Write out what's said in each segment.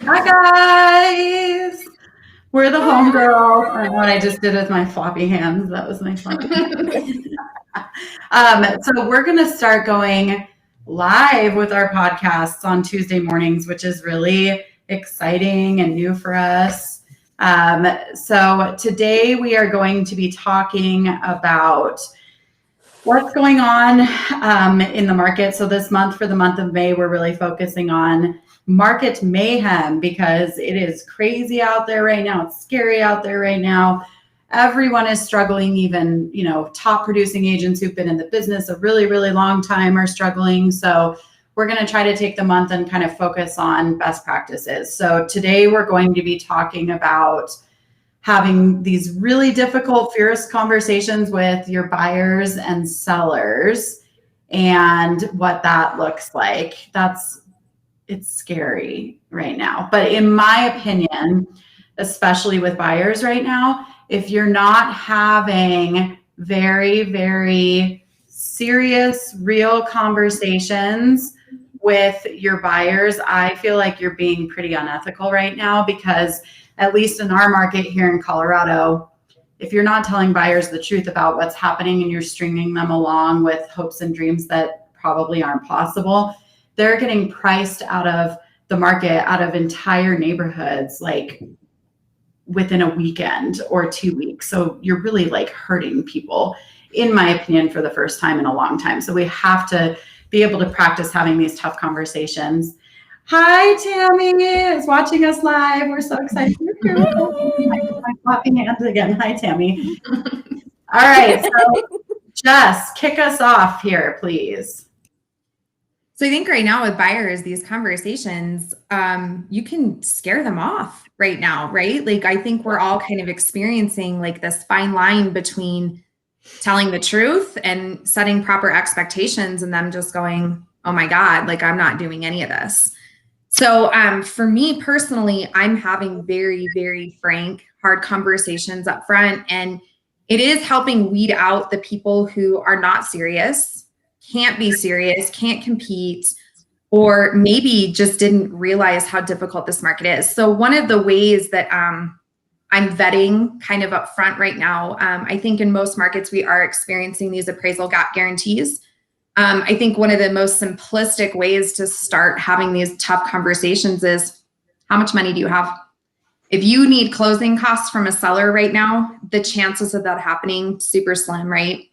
Hi guys! We're the homegirls. I know what I just did with my floppy hands. That was my floppy hands. So we're going to start going live with our podcasts on Tuesday mornings, which is really exciting and new for us. So today we are going to be talking about what's going on in the market. So this month, for the month of May, we're really focusing on Market Mayhem because it is crazy out there right now. It's scary out there right now. Everyone is struggling. Even, top producing agents who've been in the business a really, really long time are struggling. So we're going to try to take the month and kind of focus on best practices. So today we're going to be talking about having these really difficult, fierce conversations with your buyers and sellers and what that looks like. It's scary right now. But in my opinion, especially with buyers right now, if you're not having very, very serious, real conversations with your buyers, I feel like you're being pretty unethical right now because at least in our market here in Colorado, if you're not telling buyers the truth about what's happening and you're stringing them along with hopes and dreams that probably aren't possible, they're getting priced out of the market, out of entire neighborhoods, like within a weekend or 2 weeks. So you're really like hurting people, in my opinion, for the first time in a long time. So we have to be able to practice having these tough conversations. Hi, Tammy is watching us live. We're so excited. I'm clapping hands again. Hi, Tammy. All right. So Jess, kick us off here, please. So I think right now with buyers, these conversations, you can scare them off right now, right? Like I think we're all kind of experiencing like this fine line between telling the truth and setting proper expectations and them just going, oh my God, like I'm not doing any of this. So for me personally, I'm having very, very frank, hard conversations up front. And it is helping weed out the people who are not serious, can't be serious, can't compete, or maybe just didn't realize how difficult this market is. So one of the ways that I'm vetting kind of up front right now, I think in most markets, we are experiencing these appraisal gap guarantees. I think one of the most simplistic ways to start having these tough conversations is how much money do you have? If you need closing costs from a seller right now, the chances of that happening super slim, right?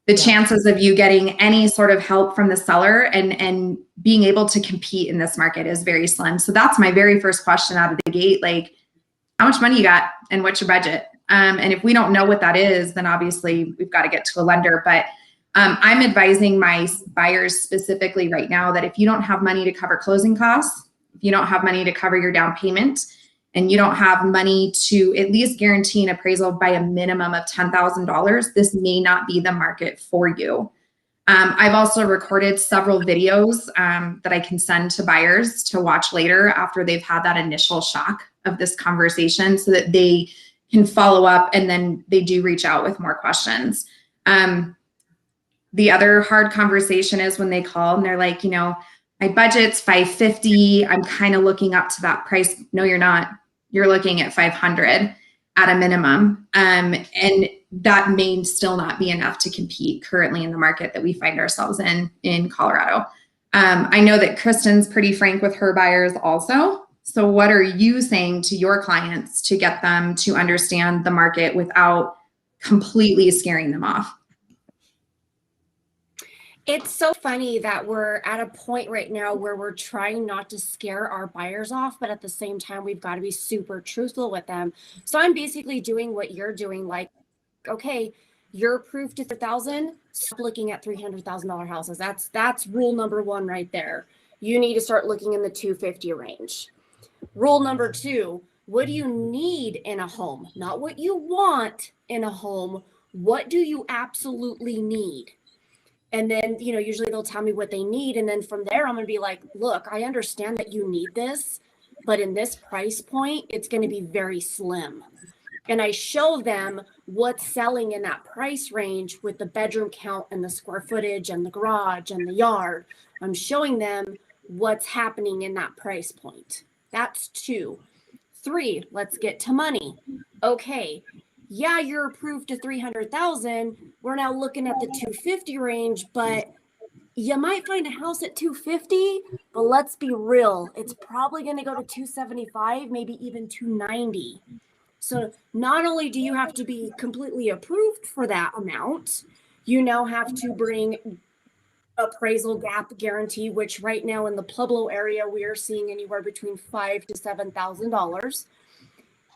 The chances of you getting any sort of help from the seller and being able to compete in this market is very slim. So that's my very first question out of the gate. Like, how much money you got and what's your budget? And if we don't know what that is, then obviously we've got to get to a lender. But I'm advising my buyers specifically right now that if you don't have money to cover closing costs, if you don't have money to cover your down payment, and you don't have money to at least guarantee an appraisal by a minimum of $10,000, this may not be the market for you. I've also recorded several videos that I can send to buyers to watch later after they've had that initial shock of this conversation so that they can follow up and then they do reach out with more questions. The other hard conversation is when they call and they're like, my budget's $550. I'm kind of looking up to that price. No, you're not. You're looking at $500 at a minimum. And that may still not be enough to compete currently in the market that we find ourselves in Colorado. I know that Kristen's pretty frank with her buyers also. So what are you saying to your clients to get them to understand the market without completely scaring them off? It's so funny that we're at a point right now where we're trying not to scare our buyers off, but at the same time, we've got to be super truthful with them. So I'm basically doing what you're doing, like, okay, you're approved to $1,000, stop looking at $300,000 houses. That's rule number one right there. You need to start looking in the $250,000 range. Rule number two, what do you need in a home? Not what you want in a home. What do you absolutely need? And then, usually they'll tell me what they need. And then from there, I'm going to be like, look, I understand that you need this, but in this price point, it's going to be very slim. And I show them what's selling in that price range with the bedroom count and the square footage and the garage and the yard. I'm showing them what's happening in that price point. That's 2. 3, let's get to money. Okay, yeah, you're approved to 300,000. We're now looking at the 250 range, but you might find a house at 250, but let's be real, it's probably going to go to 275, maybe even 290. So not only do you have to be completely approved for that amount, you now have to bring appraisal gap guarantee, which right now in the Pueblo area we are seeing anywhere between $5,000 to $7,000,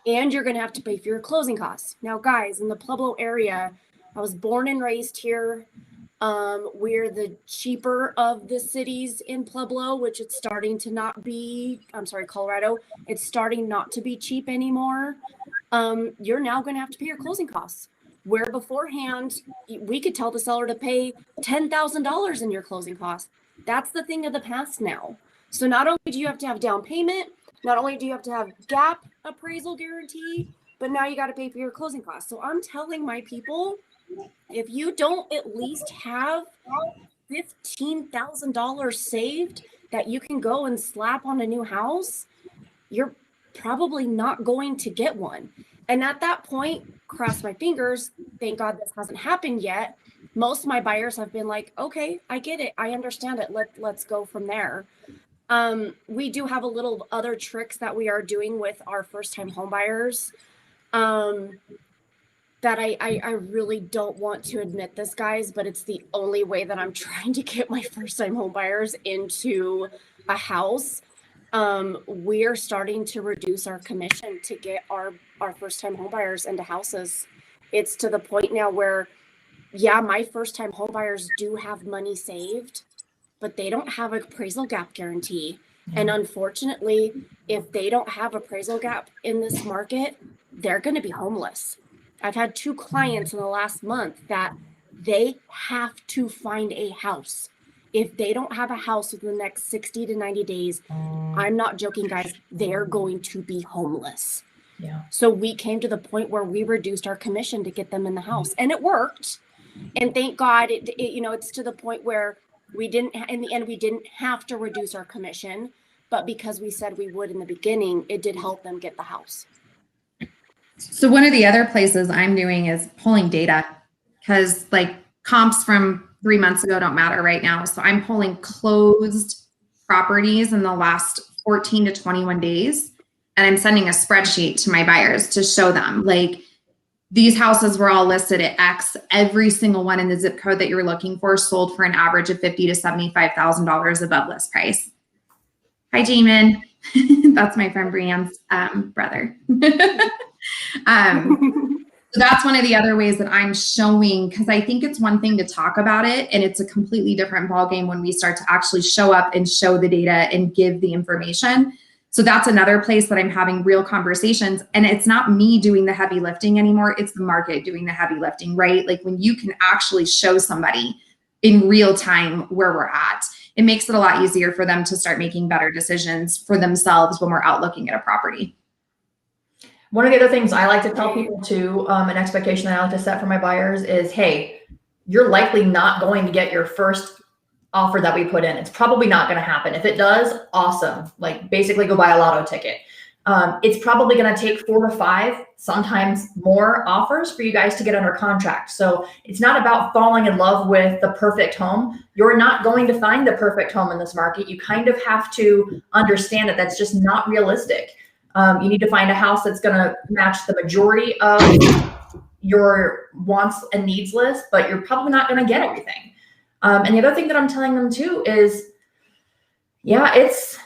and you're going to have to pay for your closing costs. Now, guys, in the Pueblo area, I was born and raised here. We're the cheaper of the cities in Pueblo, which it's starting to not be. I'm sorry, Colorado. It's starting not to be cheap anymore. You're now going to have to pay your closing costs. Where beforehand, we could tell the seller to pay $10,000 in your closing costs. That's the thing of the past now. So not only do you have to have down payment, not only do you have to have gap appraisal guarantee, but now you got to pay for your closing costs. So I'm telling my people, if you don't at least have $15,000 saved that you can go and slap on a new house, you're probably not going to get one. And at that point, cross my fingers, thank God this hasn't happened yet. Most of my buyers have been like, okay, I get it. I understand it. Let's go from there. We do have a little other tricks that we are doing with our first-time home buyers. That I really don't want to admit this, guys, but it's the only way that I'm trying to get my first-time home buyers into a house. We're starting to reduce our commission to get our first-time home buyers into houses. It's to the point now where, yeah, my first-time home buyers do have money saved, but they don't have an appraisal gap guarantee. And unfortunately, if they don't have appraisal gap in this market, they're going to be homeless. I've had 2 clients in the last month that they have to find a house. If they don't have a house within the next 60 to 90 days, I'm not joking, guys, they're going to be homeless. Yeah. So we came to the point where we reduced our commission to get them in the house, and it worked. And thank God, it's to the point where we didn't, in the end, we didn't have to reduce our commission, but because we said we would in the beginning, it did help them get the house. So one of the other places I'm doing is pulling data, because like comps from 3 months ago don't matter right now. So I'm pulling closed properties in the last 14 to 21 days. And I'm sending a spreadsheet to my buyers to show them, like, these houses were all listed at X. Every single one in the zip code that you're looking for sold for an average of $50,000 to $75,000 above list price. Hi, Jamin. That's my friend Brianne's brother. So that's one of the other ways that I'm showing, because I think it's one thing to talk about it, and it's a completely different ballgame when we start to actually show up and show the data and give the information. So that's another place that I'm having real conversations, and it's not me doing the heavy lifting anymore. It's the market doing the heavy lifting, right? Like when you can actually show somebody in real time where we're at, it makes it a lot easier for them to start making better decisions for themselves when we're out looking at a property. One of the other things I like to tell people too, an expectation that I like to set for my buyers is, hey, you're likely not going to get your first offer that we put in. It's probably not going to happen. If it does, awesome. Like basically go buy a lotto ticket. It's probably going to take 4 to 5, sometimes more offers for you guys to get under contract. So it's not about falling in love with the perfect home. You're not going to find the perfect home in this market. You kind of have to understand that that's just not realistic. You need to find a house that's going to match the majority of your wants and needs list, but you're probably not going to get everything. And the other thing that I'm telling them too is, yeah, it's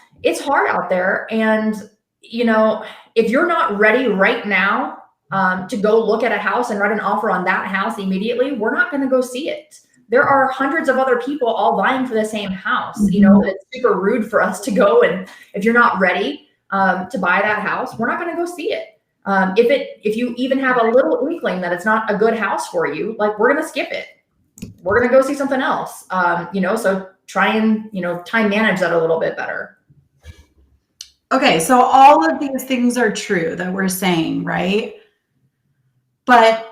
hard out there. And, if you're not ready right now to go look at a house and write an offer on that house immediately, we're not going to go see it. There are hundreds of other people all vying for the same house. It's super rude for us to go, and if you're not ready to buy that house, we're not going to go see it. If you even have a little inkling that it's not a good house for you, like, we're going to skip it. We're going to go see something else. So try and, time manage that a little bit better. Okay. So all of these things are true that we're saying, right? But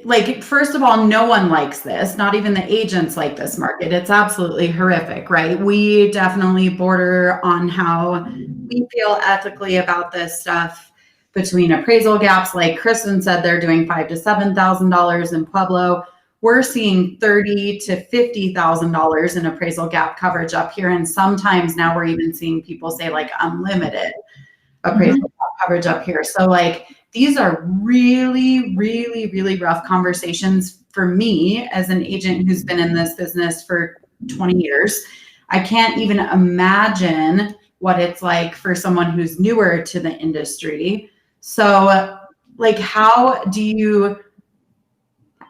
like, first of all, no one likes this. Not even the agents like this market. It's absolutely horrific, right? We definitely border on how we feel ethically about this stuff between appraisal gaps. Like Kristen said, they're doing $5,000 to $7,000 in Pueblo. We're seeing $30,000 to $50,000 in appraisal gap coverage up here. And sometimes now we're even seeing people say like unlimited appraisal gap coverage up here. So like, these are really, really, really rough conversations for me as an agent who's been in this business for 20 years. I can't even imagine what it's like for someone who's newer to the industry. So like, how do you,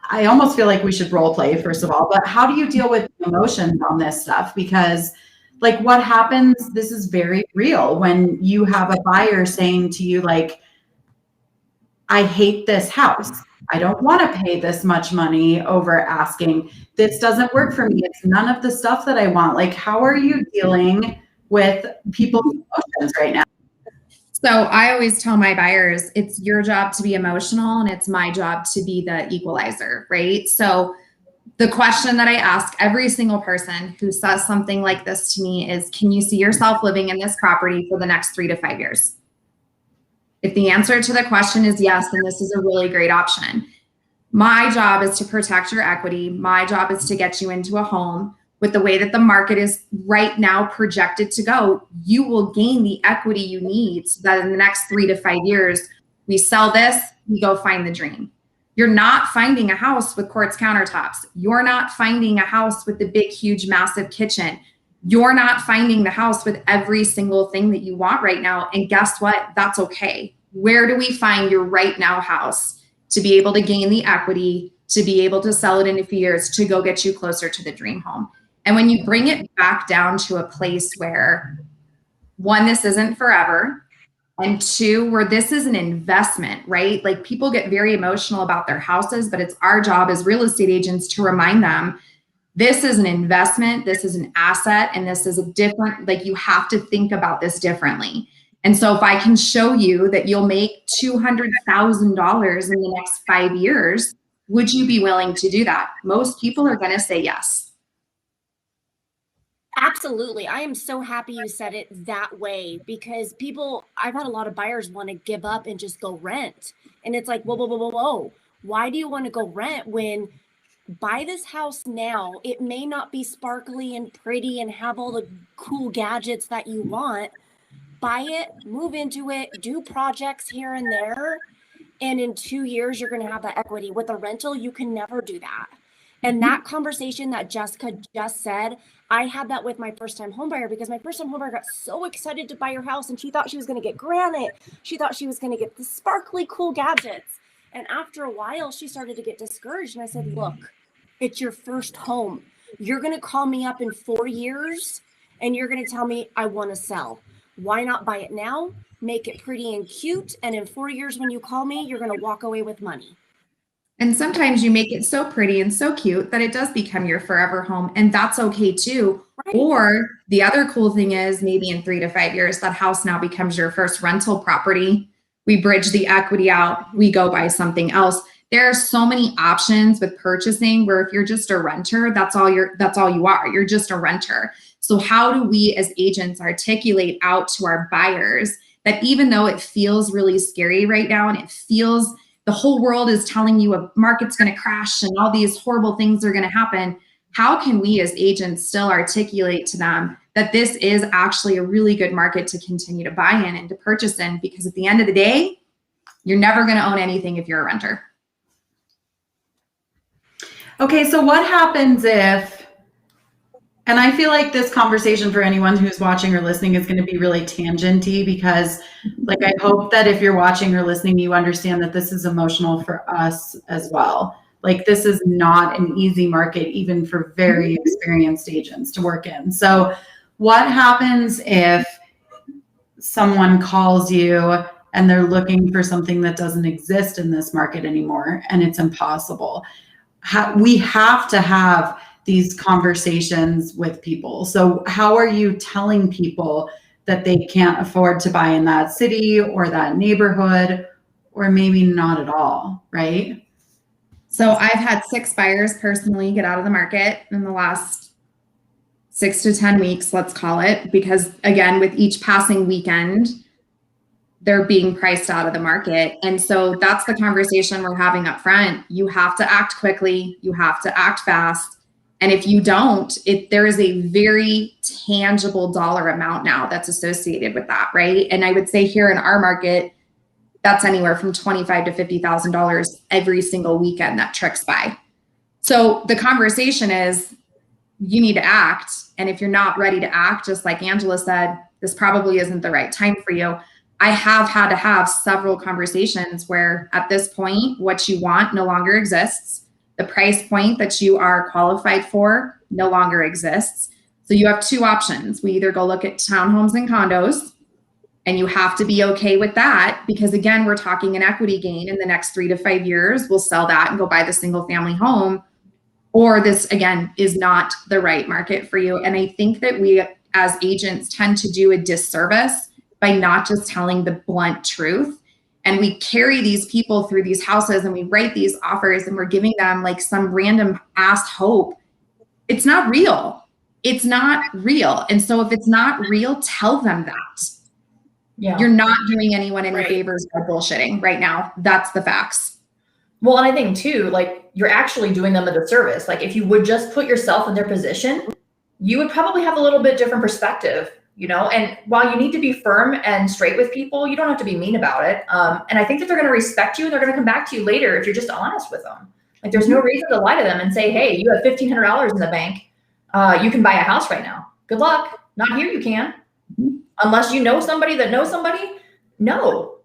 I almost feel like we should role play first of all, but how do you deal with emotions on this stuff? Because like what happens, this is very real when you have a buyer saying to you like, I hate this house. I don't want to pay this much money over asking. This doesn't work for me. It's none of the stuff that I want. Like, how are you dealing with people's emotions right now? So I always tell my buyers, it's your job to be emotional and it's my job to be the equalizer, right? So the question that I ask every single person who says something like this to me is, can you see yourself living in this property for the next 3 to 5 years? If the answer to the question is yes, then this is a really great option. My job is to protect your equity. My job is to get you into a home. With the way that the market is right now projected to go, you will gain the equity you need so that in the next 3 to 5 years, we sell this, we go find the dream. You're not finding a house with quartz countertops. You're not finding a house with the big, huge, massive kitchen. You're not finding the house with every single thing that you want right now. And guess what? That's okay. Where do we find your right now house to be able to gain the equity, to be able to sell it in a few years, to go get you closer to the dream home? And when you bring it back down to a place where, one, this isn't forever, and two, where this is an investment, right? Like people get very emotional about their houses, but it's our job as real estate agents to remind them, this is an investment, this is an asset, and this is a different, like you have to think about this differently. And so if I can show you that you'll make $200,000 in the next 5 years, would you be willing to do that? Most people are going to say yes. Absolutely. I am so happy you said it that way because I've had a lot of buyers want to give up and just go rent. And it's like, whoa, whoa, whoa, whoa, whoa. Why do you want to go rent when buy this house now? It may not be sparkly and pretty and have all the cool gadgets that you want. Buy it, move into it, do projects here and there. And in 2 years, you're going to have that equity. With a rental, you can never do that. And that conversation that Jessica just said, I had that with my first-time homebuyer because my first-time homebuyer got so excited to buy your house and she thought she was going to get granite. She thought she was going to get the sparkly cool gadgets. And after a while, she started to get discouraged. And I said, look, it's your first home. You're going to call me up in 4 years and you're going to tell me I want to sell. Why not buy it now, make it pretty and cute, and in 4 years when you call me, you're going to walk away with money. And sometimes you make it so pretty and so cute that it does become your forever home, and that's okay too. Right. Or the other cool thing is maybe in 3 to 5 years, that house now becomes your first rental property. We bridge the equity out, we go buy something else. There are so many options with purchasing where if you're just a renter, that's all you are. You're just a renter. So how do we as agents articulate out to our buyers that even though it feels really scary right now and it feels the whole world is telling you a market's going to crash and all these horrible things are going to happen, how can we as agents still articulate to them that this is actually a really good market to continue to buy in and to purchase in? Because at the end of the day, you're never going to own anything if you're a renter. Okay, so what happens if, and I feel like this conversation for anyone who's watching or listening is going to be really tangenty because like I hope that if you're watching or listening, you understand that this is emotional for us as well. Like this is not an easy market, even for very experienced agents to work in. So what happens if someone calls you and they're looking for something that doesn't exist in this market anymore and it's impossible? We have to have these conversations with people. So how are you telling people that they can't afford to buy in that city or that neighborhood, or maybe not at all, right? So I've had 6 buyers personally get out of the market in the last 6 to 10 weeks, let's call it, because again, with each passing weekend, they're being priced out of the market. And so that's the conversation we're having up front. You have to act quickly. You have to act fast. And if you don't, there is a very tangible dollar amount now that's associated with that, right? And I would say here in our market, that's anywhere from $25,000 to $50,000 every single weekend that tricks by. So the conversation is, you need to act. And if you're not ready to act, just like Angela said, this probably isn't the right time for you. I have had to have several conversations where at this point, what you want no longer exists. The price point that you are qualified for no longer exists. So you have 2 options. We either go look at townhomes and condos, and you have to be okay with that because again, we're talking an equity gain in the next 3 to 5 years. We'll sell that and go buy the single family home. Or this again is not the right market for you. And I think that we as agents tend to do a disservice by not just telling the blunt truth. And we carry these people through these houses and we write these offers and we're giving them like some random ass hope. It's not real. It's not real. And so if it's not real, tell them that. Yeah. You're not doing anyone any favors by bullshitting right now. That's the facts. Well, and I think too, like you're actually doing them a disservice. Like if you would just put yourself in their position, you would probably have a little bit different perspective, you know? And while you need to be firm and straight with people, you don't have to be mean about it. And I think that they're going to respect you and they're going to come back to you later if you're just honest with them. Like there's no reason to lie to them and say, hey, you have $1,500 in the bank. You can buy a house right now. Good luck. Not here you can. Unless you know somebody that knows somebody. No,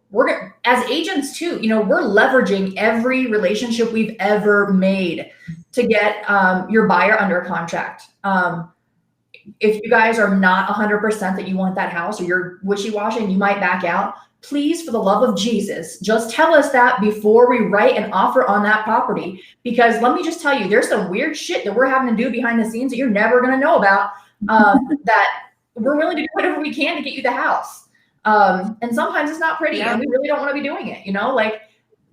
as agents too, you know, we're leveraging every relationship we've ever made to get your buyer under contract. If you guys are not 100% that you want that house or you're wishy-washy and you might back out, please, for the love of Jesus, just tell us that before we write an offer on that property. Because let me just tell you, there's some weird shit that we're having to do behind the scenes that you're never going to know about, that we're willing to do whatever we can to get you the house. And sometimes it's not pretty and we really don't want to be doing it, you know, like,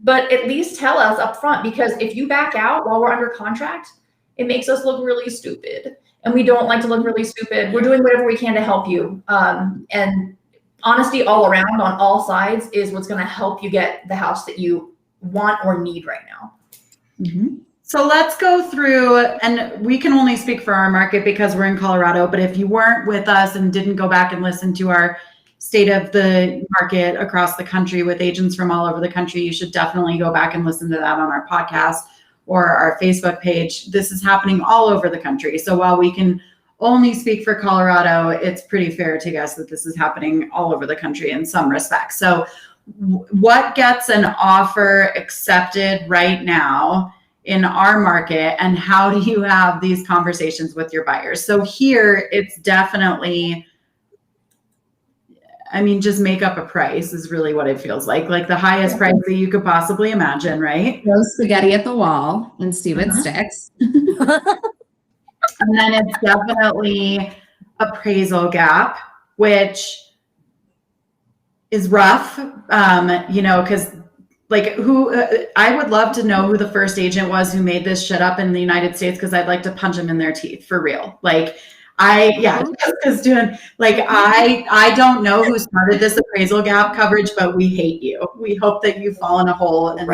but at least tell us up front, because if you back out while we're under contract, it makes us look really stupid. And we don't like to look really stupid. We're doing whatever we can to help you. And honesty all around on all sides is what's going to help you get the house that you want or need right now. Mm-hmm. So let's go through, and we can only speak for our market because we're in Colorado, but if you weren't with us and didn't go back and listen to our state of the market across the country with agents from all over the country, you should definitely go back and listen to that on our podcast or our Facebook page. This is happening all over the country. So while we can only speak for Colorado, it's pretty fair to guess that this is happening all over the country in some respects. So what gets an offer accepted right now in our market, and how do you have these conversations with your buyers? So here it's definitely, I mean, just make up a price is really what it feels like the highest price that you could possibly imagine, right? Throw spaghetti at the wall and see what sticks. And then it's definitely appraisal gap, which is rough, you know, because like I would love to know who the first agent was who made this shit up in the United States, because I'd like to punch them in their teeth for real. Like I don't know who started this appraisal gap coverage, but we hate you. We hope that you fall in a hole and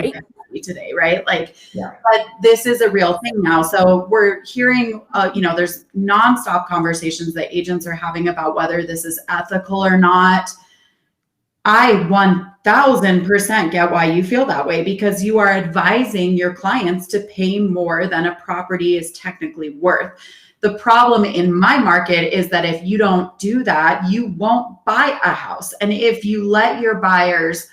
today, right? Like, but this is a real thing now. So we're hearing, you know, there's nonstop conversations that agents are having about whether this is ethical or not. I 1000% get why you feel that way, because you are advising your clients to pay more than a property is technically worth. The problem in my market is that if you don't do that, you won't buy a house. And if you let your buyers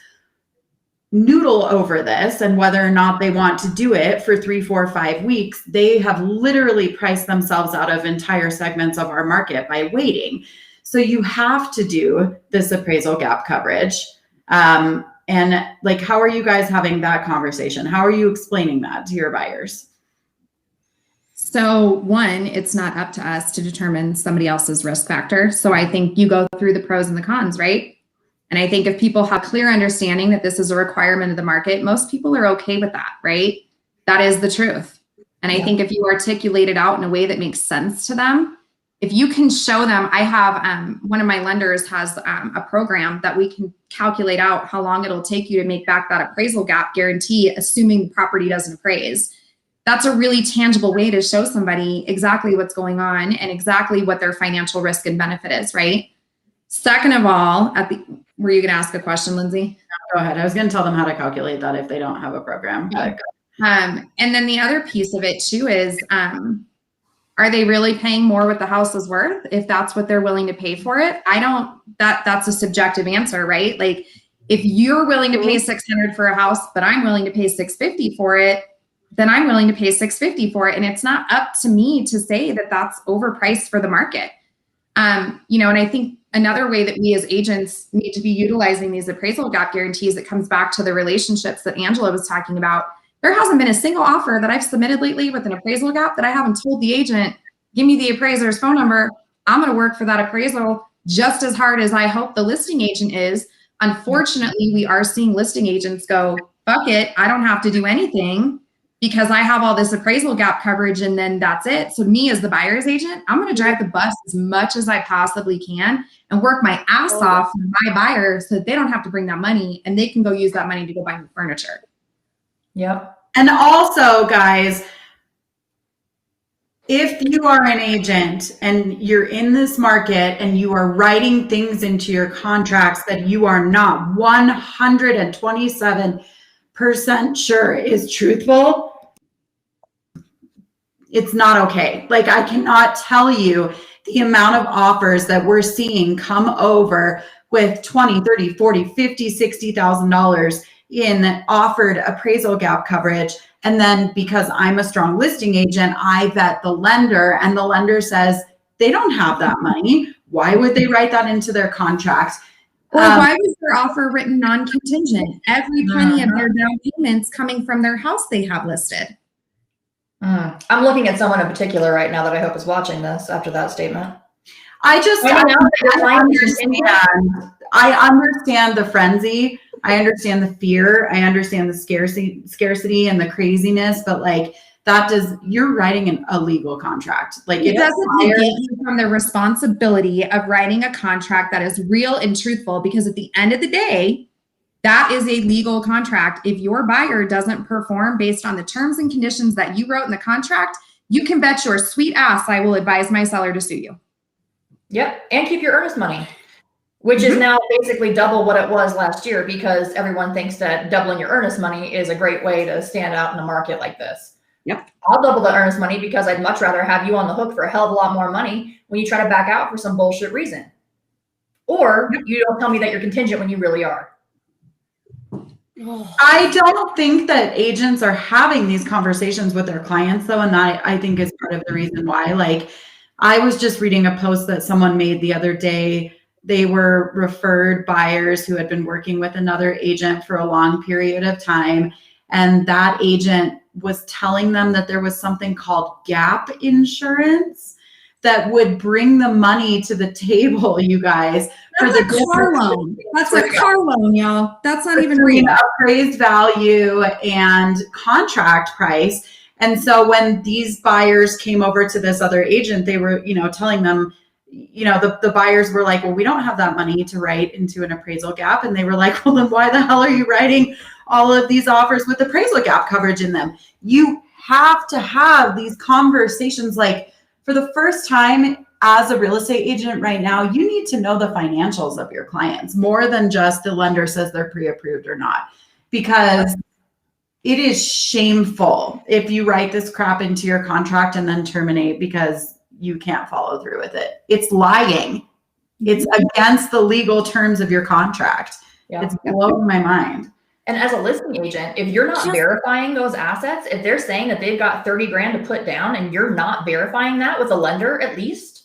noodle over this and whether or not they want to do it for 3, 4, 5 weeks, they have literally priced themselves out of entire segments of our market by waiting. So you have to do this appraisal gap coverage. And like, how are you guys having that conversation? How are you explaining that to your buyers? So one, it's not up to us to determine somebody else's risk factor. So I think you go through the pros and the cons, right? And I think if people have clear understanding that this is a requirement of the market, most people are okay with that, right? That is the truth. And I think if you articulate it out in a way that makes sense to them, if you can show them, I have one of my lenders has a program that we can calculate out how long it'll take you to make back that appraisal gap guarantee, assuming the property doesn't appraise. That's a really tangible way to show somebody exactly what's going on and exactly what their financial risk and benefit is, right? Second of all, were you going to ask a question, Lindsay? Go ahead. I was going to tell them how to calculate that if they don't have a program. And then the other piece of it too is, are they really paying more what the house is worth? If that's what they're willing to pay for it, that's a subjective answer, right? Like if you're willing to pay $600 for a house, but I'm willing to pay $650 for it, then I'm willing to pay $650 for it. And it's not up to me to say that that's overpriced for the market. And I think another way that we as agents need to be utilizing these appraisal gap guarantees, it comes back to the relationships that Angela was talking about. There hasn't been a single offer that I've submitted lately with an appraisal gap that I haven't told the agent, give me the appraiser's phone number. I'm going to work for that appraisal just as hard as I hope the listing agent is. Unfortunately, we are seeing listing agents go, fuck it, I don't have to do anything because I have all this appraisal gap coverage and then that's it. So me as the buyer's agent, I'm going to drive the bus as much as I possibly can and work my ass off for my buyer so that they don't have to bring that money and they can go use that money to go buy new furniture. Yep. And also, guys, if you are an agent and you're in this market and you are writing things into your contracts that you are not 127% sure is truthful, it's not okay. Like I cannot tell you the amount of offers that we're seeing come over with $20, $30, $40, $50, $60,000 in offered appraisal gap coverage. And then because I'm a strong listing agent, I vet the lender and the lender says they don't have that money. Why would they write that into their contract? Or why was their offer written non-contingent? Every penny of their down payments coming from their house they have listed. I'm looking at someone in particular right now that I hope is watching this after that statement. I understand the frenzy. I understand the fear. I understand the scarcity and the craziness, but like you're writing a legal contract. Like it doesn't negate you from the responsibility of writing a contract that is real and truthful, because at the end of the day, that is a legal contract. If your buyer doesn't perform based on the terms and conditions that you wrote in the contract, you can bet your sweet ass I will advise my seller to sue you. Yep. And keep your earnest money, which is now basically double what it was last year, because everyone thinks that doubling your earnest money is a great way to stand out in a market like this. Yep. I'll double the earnest money because I'd much rather have you on the hook for a hell of a lot more money when you try to back out for some bullshit reason. Or you don't tell me that you're contingent when you really are. I don't think that agents are having these conversations with their clients though. And that I think is part of the reason why. Like I was just reading a post that someone made the other day. They were referred buyers who had been working with another agent for a long period of time. And that agent was telling them that there was something called gap insurance that would bring the money to the table, you guys. That's a car loan. That's a car loan, y'all. That's not even real. Appraised value and contract price. And so when these buyers came over to this other agent, they were, telling them, the buyers were like, well, we don't have that money to write into an appraisal gap. And they were like, well, then why the hell are you writing all of these offers with appraisal gap coverage in them? You have to have these conversations. Like for the first time as a real estate agent right now, you need to know the financials of your clients more than just the lender says they're pre-approved or not, because it is shameful if you write this crap into your contract and then terminate because you can't follow through with it. It's lying. It's against the legal terms of your contract. Yeah. It's blowing my mind. And as a listing agent, if you're not verifying those assets, if they're saying that they've got 30 grand to put down and you're not verifying that with a lender, at least,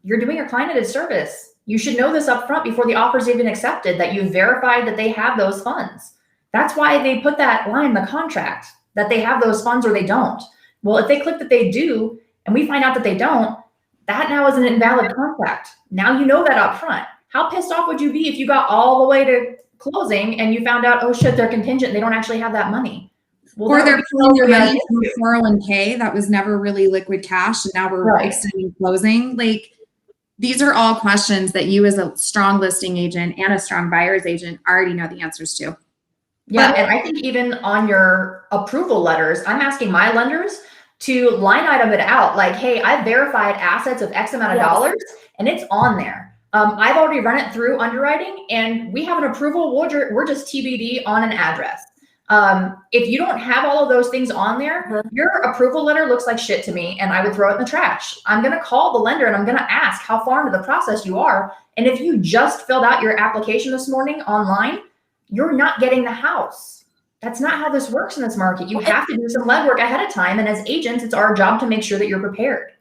you're doing your client a disservice. You should know this up front before the offer's even accepted, that you've verified that they have those funds. That's why they put that line in the contract, that they have those funds or they don't. Well, if they click that they do, and we find out that they don't, that now is an invalid contract. Now you know that up front. How pissed off would you be if you got all the way to closing and you found out, oh shit, they're contingent, they don't actually have that money? Well, or that they're would be pulling their totally money from unfair. 401k that was never really liquid cash, and now we're Right. extending closing. Like, these are all questions that you as a strong listing agent and a strong buyer's agent already know the answers to. Yeah, and I think even on your approval letters, I'm asking my lenders to line item it out. Like, hey, I've verified assets of X amount of dollars, and it's on there. I've already run it through underwriting, and we have an approval. We're just TBD on an address. If you don't have all of those things on there, your approval letter looks like shit to me, and I would throw it in the trash. I'm going to call the lender and I'm going to ask how far into the process you are. And if you just filled out your application this morning online, you're not getting the house. That's not how this works in this market. You have to do some legwork ahead of time. And as agents, it's our job to make sure that you're prepared.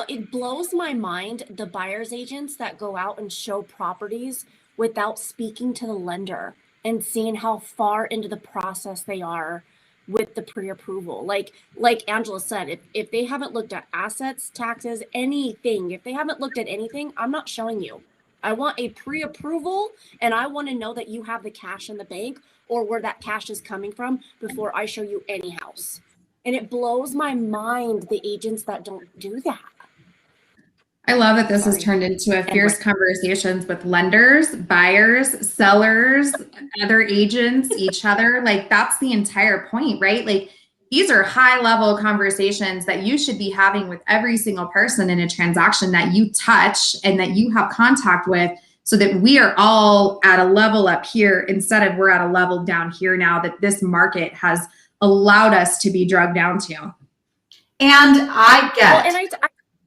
It blows my mind, the buyer's agents that go out and show properties without speaking to the lender and seeing how far into the process they are with the pre-approval. Like Angela said, if they haven't looked at assets, taxes, anything, if they haven't looked at anything, I'm not showing you. I want a pre-approval, and I want to know that you have the cash in the bank or where that cash is coming from before I show you any house. And it blows my mind, the agents that don't do that. I love that this has turned into a fierce conversations with lenders, buyers, sellers, other agents, each other. Like, that's the entire point, right? Like, these are high level conversations that you should be having with every single person in a transaction that you touch and that you have contact with, so that we are all at a level up here instead of we're at a level down here now that this market has allowed us to be drugged down to. And I get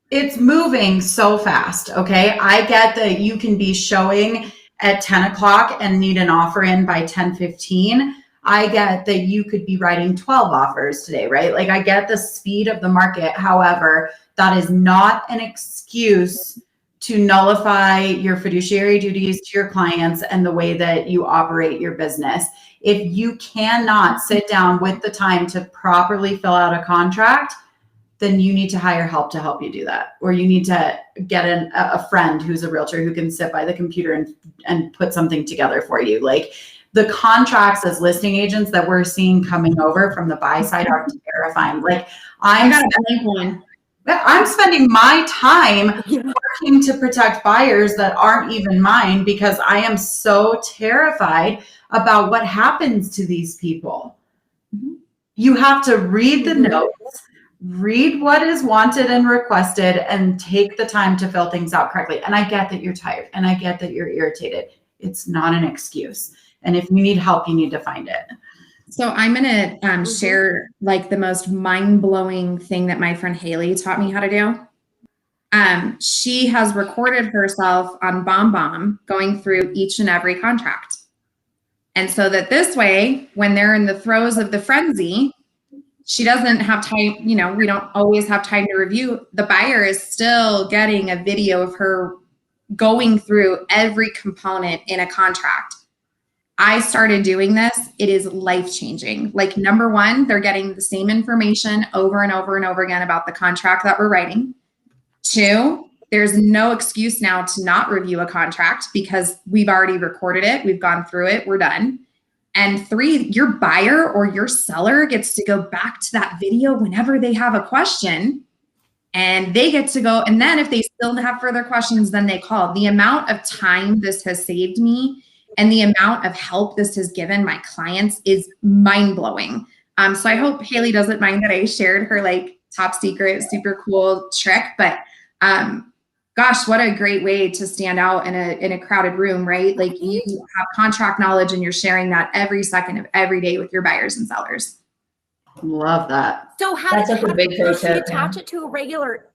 it's moving so fast. Okay. I get that you can be showing at 10 o'clock and need an offer in by 10:15. I get that you could be writing 12 offers today, right? Like, I get the speed of the market. However, that is not an excuse to nullify your fiduciary duties to your clients and the way that you operate your business. If you cannot sit down with the time to properly fill out a contract, then you need to hire help to help you do that. Or you need to get a friend who's a realtor who can sit by the computer and put something together for you. Like, the contracts as listing agents that we're seeing coming over from the buy side are terrifying. Like, I'm spending my time working to protect buyers that aren't even mine because I am so terrified about what happens to these people. You have to read the notes, read what is wanted and requested, and take the time to fill things out correctly. And I get that you're tired and I get that you're irritated. It's not an excuse. And if you need help, you need to find it. So I'm going to share like the most mind-blowing thing that my friend Haley taught me how to do. She has recorded herself on BombBomb going through each and every contract. And so that this way, when they're in the throes of the frenzy, she doesn't have time, we don't always have time to review. The buyer is still getting a video of her going through every component in a contract. I started doing this. It is life-changing. Like, number one, they're getting the same information over and over and over again about the contract that we're writing. Two, there's no excuse now to not review a contract because we've already recorded it. We've gone through it. We're done. And three, your buyer or your seller gets to go back to that video whenever they have a question, and they get to go. And then if they still have further questions, then they call. The amount of time this has saved me and the amount of help this has given my clients is mind-blowing. So I hope Haley doesn't mind that I shared her like top secret, super cool trick, but gosh, what a great way to stand out in a crowded room, right? Like, you have contract knowledge and you're sharing that every second of every day with your buyers and sellers. Love that. So That's such a big pro tip. Attach it to a regular,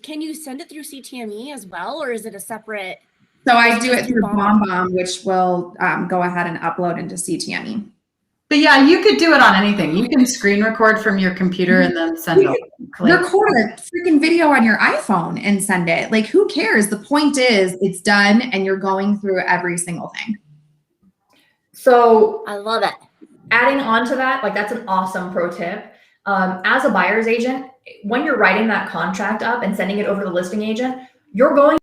can you send it through CTME as well? Or is it a separate? So I do it through BombBomb, which will go ahead and upload into CTME. But yeah, you could do it on anything. You can screen record from your computer and then send it. Record a freaking video on your iPhone and send it. Like, who cares? The point is it's done and you're going through every single thing. So I love it. Adding on to that, like, that's an awesome pro tip. As a buyer's agent, when you're writing that contract up and sending it over to the listing agent, you're going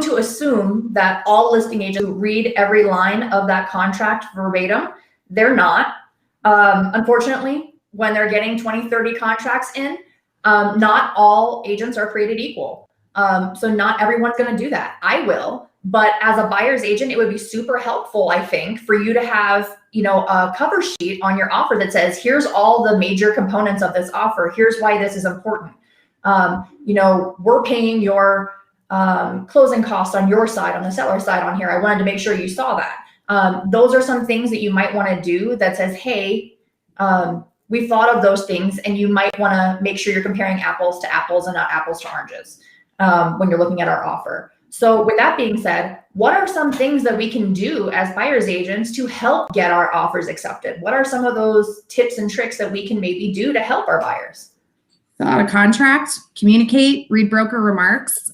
to assume that all listing agents read every line of that contract verbatim. They're not. Unfortunately, when they're getting 20, 30 contracts in, not all agents are created equal. So not everyone's going to do that. I will, but as a buyer's agent, it would be super helpful, I think, for you to have, a cover sheet on your offer that says, here's all the major components of this offer. Here's why this is important. We're paying your closing cost on your side, on the seller side on here. I wanted to make sure you saw that. Those are some things that you might want to do that says, hey, we thought of those things, and you might want to make sure you're comparing apples to apples and not apples to oranges when you're looking at our offer. So with that being said, what are some things that we can do as buyer's agents to help get our offers accepted? What are some of those tips and tricks that we can maybe do to help our buyers? Fill out a contract, communicate, read broker remarks.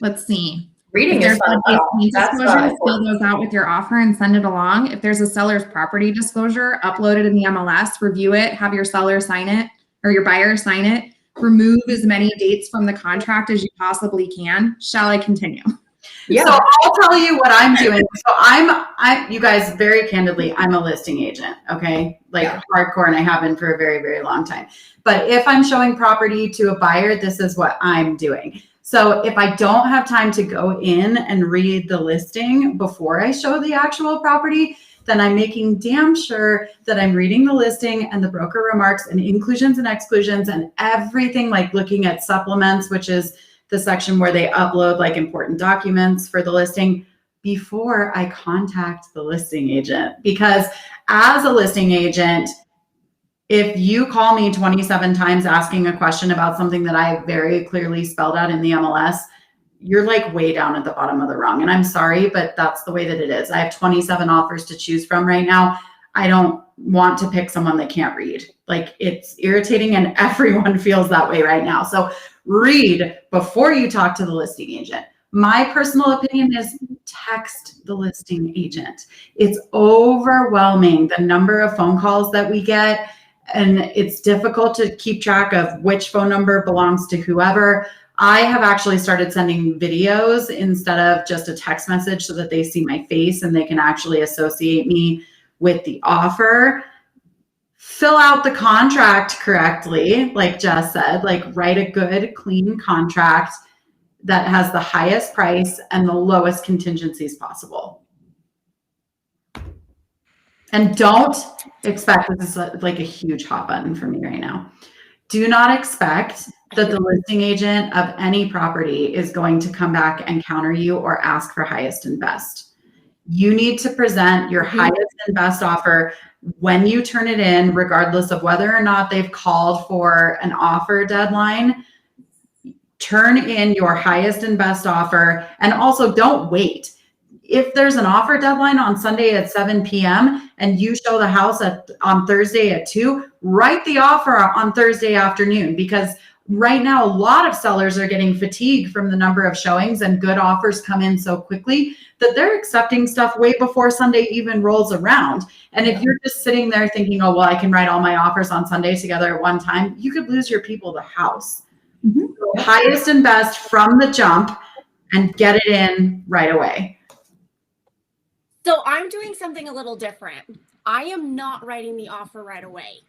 Let's see. Reading is fun. Disclosure, fill those out with your offer and send it along. If there's a seller's property disclosure, upload it in the MLS, review it, have your seller sign it or your buyer sign it. Remove as many dates from the contract as you possibly can. Shall I continue? Yeah. So I'll tell you what I'm doing. So you guys, very candidly, I'm a listing agent. Okay. Hardcore. And I have been for a very, very long time. But if I'm showing property to a buyer, this is what I'm doing. So if I don't have time to go in and read the listing before I show the actual property, then I'm making damn sure that I'm reading the listing and the broker remarks and inclusions and exclusions and everything, like looking at supplements, which is the section where they upload like important documents for the listing, before I contact the listing agent. Because as a listing agent, if you call me 27 times asking a question about something that I very clearly spelled out in the MLS, you're like way down at the bottom of the rung. And I'm sorry, but that's the way that it is. I have 27 offers to choose from right now. I don't want to pick someone that can't read. Like, it's irritating, and everyone feels that way right now. So read before you talk to the listing agent. My personal opinion is text the listing agent. It's overwhelming, the number of phone calls that we get, and it's difficult to keep track of which phone number belongs to whoever. I have actually started sending videos instead of just a text message so that they see my face and they can actually associate me with the offer. Fill out the contract correctly, like Jess said, like write a good, clean contract that has the highest price and the lowest contingencies possible. And don't expect, this is like a huge hot button for me right now. Do not expect that the listing agent of any property is going to come back and counter you or ask for highest and best. You need to present your highest and best offer when you turn it in, regardless of whether or not they've called for an offer deadline. Turn in your highest and best offer, and also don't wait. If there's an offer deadline on Sunday at 7 p.m. and you show the house on Thursday at 2, write the offer on Thursday afternoon, because right now a lot of sellers are getting fatigued from the number of showings, and good offers come in so quickly that they're accepting stuff way before Sunday even rolls around. And if you're just sitting there thinking, oh, well, I can write all my offers on Sunday together at one time, you could lose your people the house. So highest and best from the jump, and get it in right away. So I'm doing something a little different. I am not writing the offer right away.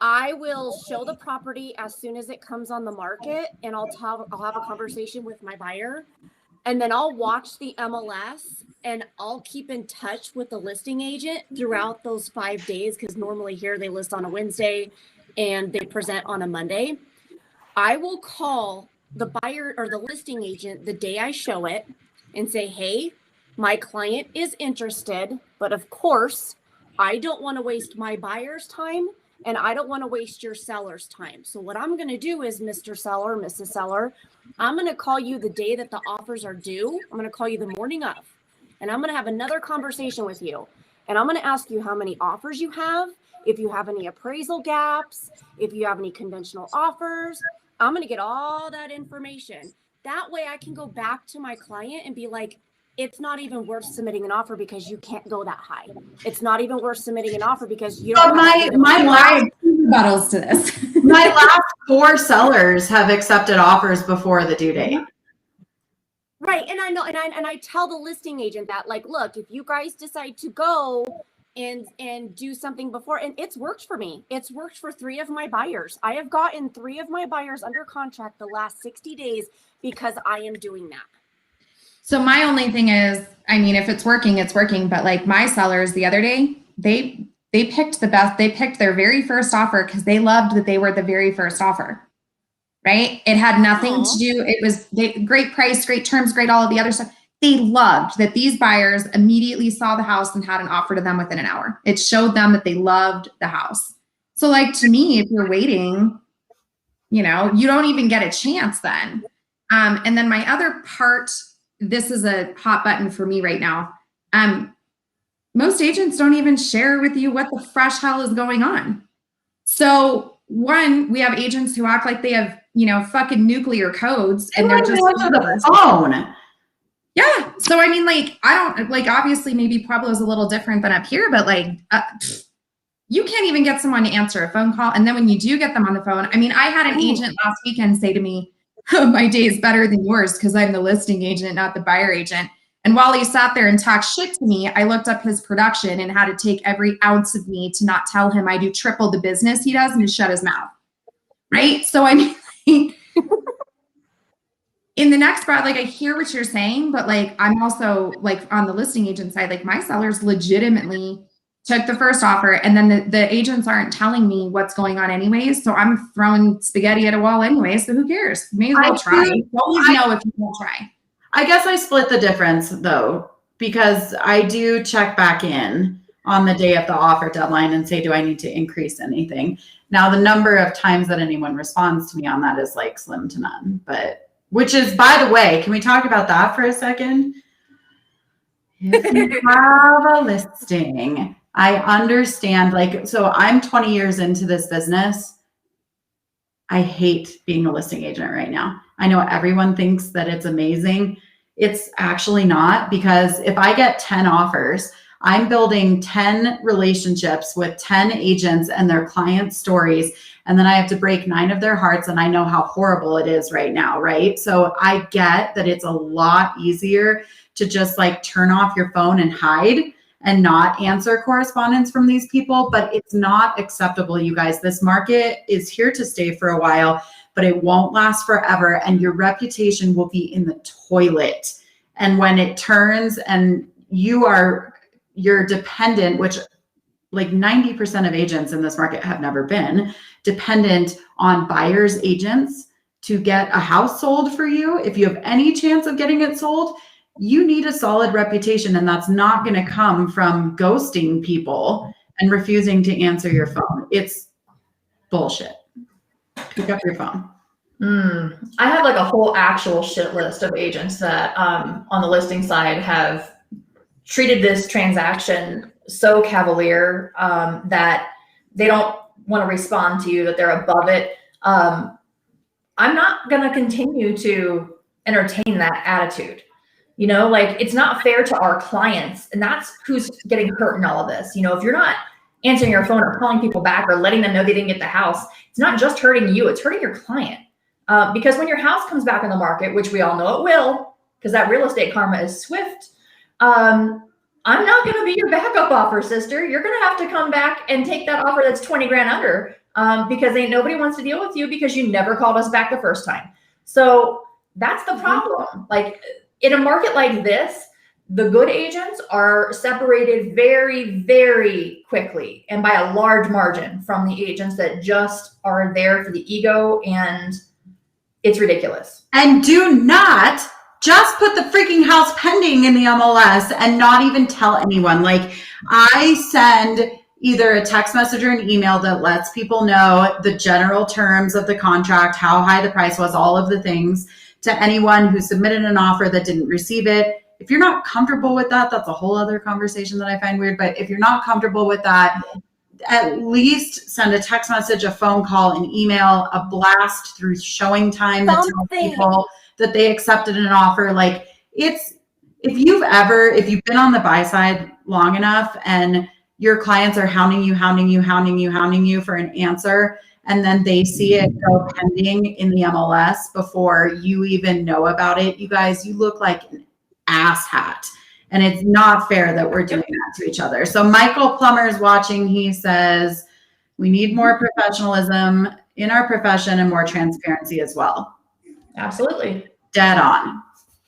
I will show the property as soon as it comes on the market, and I'll have a conversation with my buyer, and then I'll watch the MLS, and I'll keep in touch with the listing agent throughout those 5 days, because normally here they list on a Wednesday and they present on a Monday. I will call the buyer or the listing agent the day I show it and say, hey, my client is interested, but of course, I don't want to waste my buyer's time, and I don't want to waste your seller's time. So what I'm going to do is, Mr. Seller, Mrs. Seller, I'm going to call you the day that the offers are due. I'm going to call you the morning of, and I'm going to have another conversation with you. And I'm going to ask you how many offers you have, if you have any appraisal gaps, if you have any conventional offers. I'm going to get all that information. That way I can go back to my client and be like, it's not even worth submitting an offer because you can't go that high. It's not even worth submitting an offer because you don't. My last rebuttals to this. My last 4 sellers have accepted offers before the due date. Right, and I know, and I tell the listing agent that, like, look, if you guys decide to go, and do something before. And it's worked for me. It's worked for 3 of my buyers. I have gotten 3 of my buyers under contract the last 60 days because I am doing that. So my only thing is, I mean, if it's working, it's working. But like my sellers the other day, they picked the best. They picked their very first offer because they loved that they were the very first offer, right? It had nothing to do. It was great price, great terms, great all of the other stuff. They loved that these buyers immediately saw the house and had an offer to them within an hour. It showed them that they loved the house. So like to me, if you're waiting, you know, you don't even get a chance then. And then my other part, this is a hot button for me right now. Most agents don't even share with you what the fresh hell is going on. So one, we have agents who act like they have, you know, fucking nuclear codes and they're just answer the phone. Yeah. So I mean, like, I don't like, obviously maybe Pueblo's a little different than up here, but like, you can't even get someone to answer a phone call. And then when you do get them on the phone, I mean, I had an agent last weekend say to me, oh, my day is better than yours because I'm the listing agent, not the buyer agent. And while he sat there and talked shit to me, I looked up his production and had to take every ounce of me to not tell him I do triple the business he does and to shut his mouth. Right. So I mean, in the next breath, like I hear what you're saying, but like I'm also like on the listing agent side, like my sellers legitimately took the first offer and then the agents aren't telling me what's going on anyways. So I'm throwing spaghetti at a wall anyway. So who cares? May as well try. You always know if you won't try. I guess I split the difference though, because I do check back in on the day of the offer deadline and say, do I need to increase anything? Now, the number of times that anyone responds to me on that is like slim to none, but which is, by the way, can we talk about that for a second? If you have a listing, I understand, like, so I'm 20 years into this business. I hate being a listing agent right now. I know everyone thinks that it's amazing. It's actually not, because if I get 10 offers, I'm building 10 relationships with 10 agents and their client stories. And then I have to break 9 of their hearts. And I know how horrible it is right now, right? So I get that it's a lot easier to just like turn off your phone and hide and not answer correspondence from these people, but it's not acceptable, you guys. This market is here to stay for a while, but it won't last forever. And your reputation will be in the toilet. And when it turns and you're dependent, which like 90% of agents in this market have never been dependent on buyers agents to get a house sold for you. If you have any chance of getting it sold, you need a solid reputation, and that's not going to come from ghosting people and refusing to answer your phone. It's bullshit. Pick up your phone. I have like a whole actual shit list of agents that on the listing side have treated this transaction so cavalier that they don't want to respond to you, that they're above it. I'm not going to continue to entertain that attitude. You know, like it's not fair to our clients, and that's who's getting hurt in all of this. You know, if you're not answering your phone or calling people back or letting them know they didn't get the house, it's not just hurting you, it's hurting your client. Because when your house comes back on the market, which we all know it will, because that real estate karma is swift, I'm not going to be your backup offer, sister. You're going to have to come back and take that offer that's 20 grand under, because ain't nobody wants to deal with you because you never called us back the first time. So that's the problem. Like in a market like this, the good agents are separated very, very quickly and by a large margin from the agents that just are there for the ego, and it's ridiculous. And do not just put the freaking house pending in the MLS and not even tell anyone. Like I send either a text message or an email that lets people know the general terms of the contract, how high the price was, all of the things, to anyone who submitted an offer that didn't receive it. If you're not comfortable with that, that's a whole other conversation that I find weird. But if you're not comfortable with that, at least send a text message, a phone call, an email, a blast through showing time that tells people that they accepted an offer. Like if you've been on the buy side long enough and your clients are hounding you for an answer, and then they see it go pending in the MLS before you even know about it, you guys, you look like an asshat. And it's not fair that we're doing that to each other. So Michael Plummer's watching. He says, we need more professionalism in our profession and more transparency as well. Absolutely. Dead on.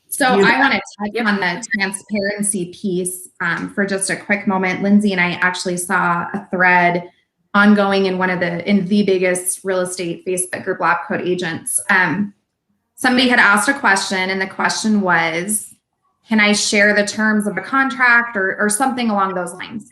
So I want to touch on the transparency piece for just a quick moment. Lindsay and I actually saw a thread ongoing in the biggest real estate Facebook group, Lab Coat Agents. Somebody had asked a question, and the question was, can I share the terms of a contract or something along those lines?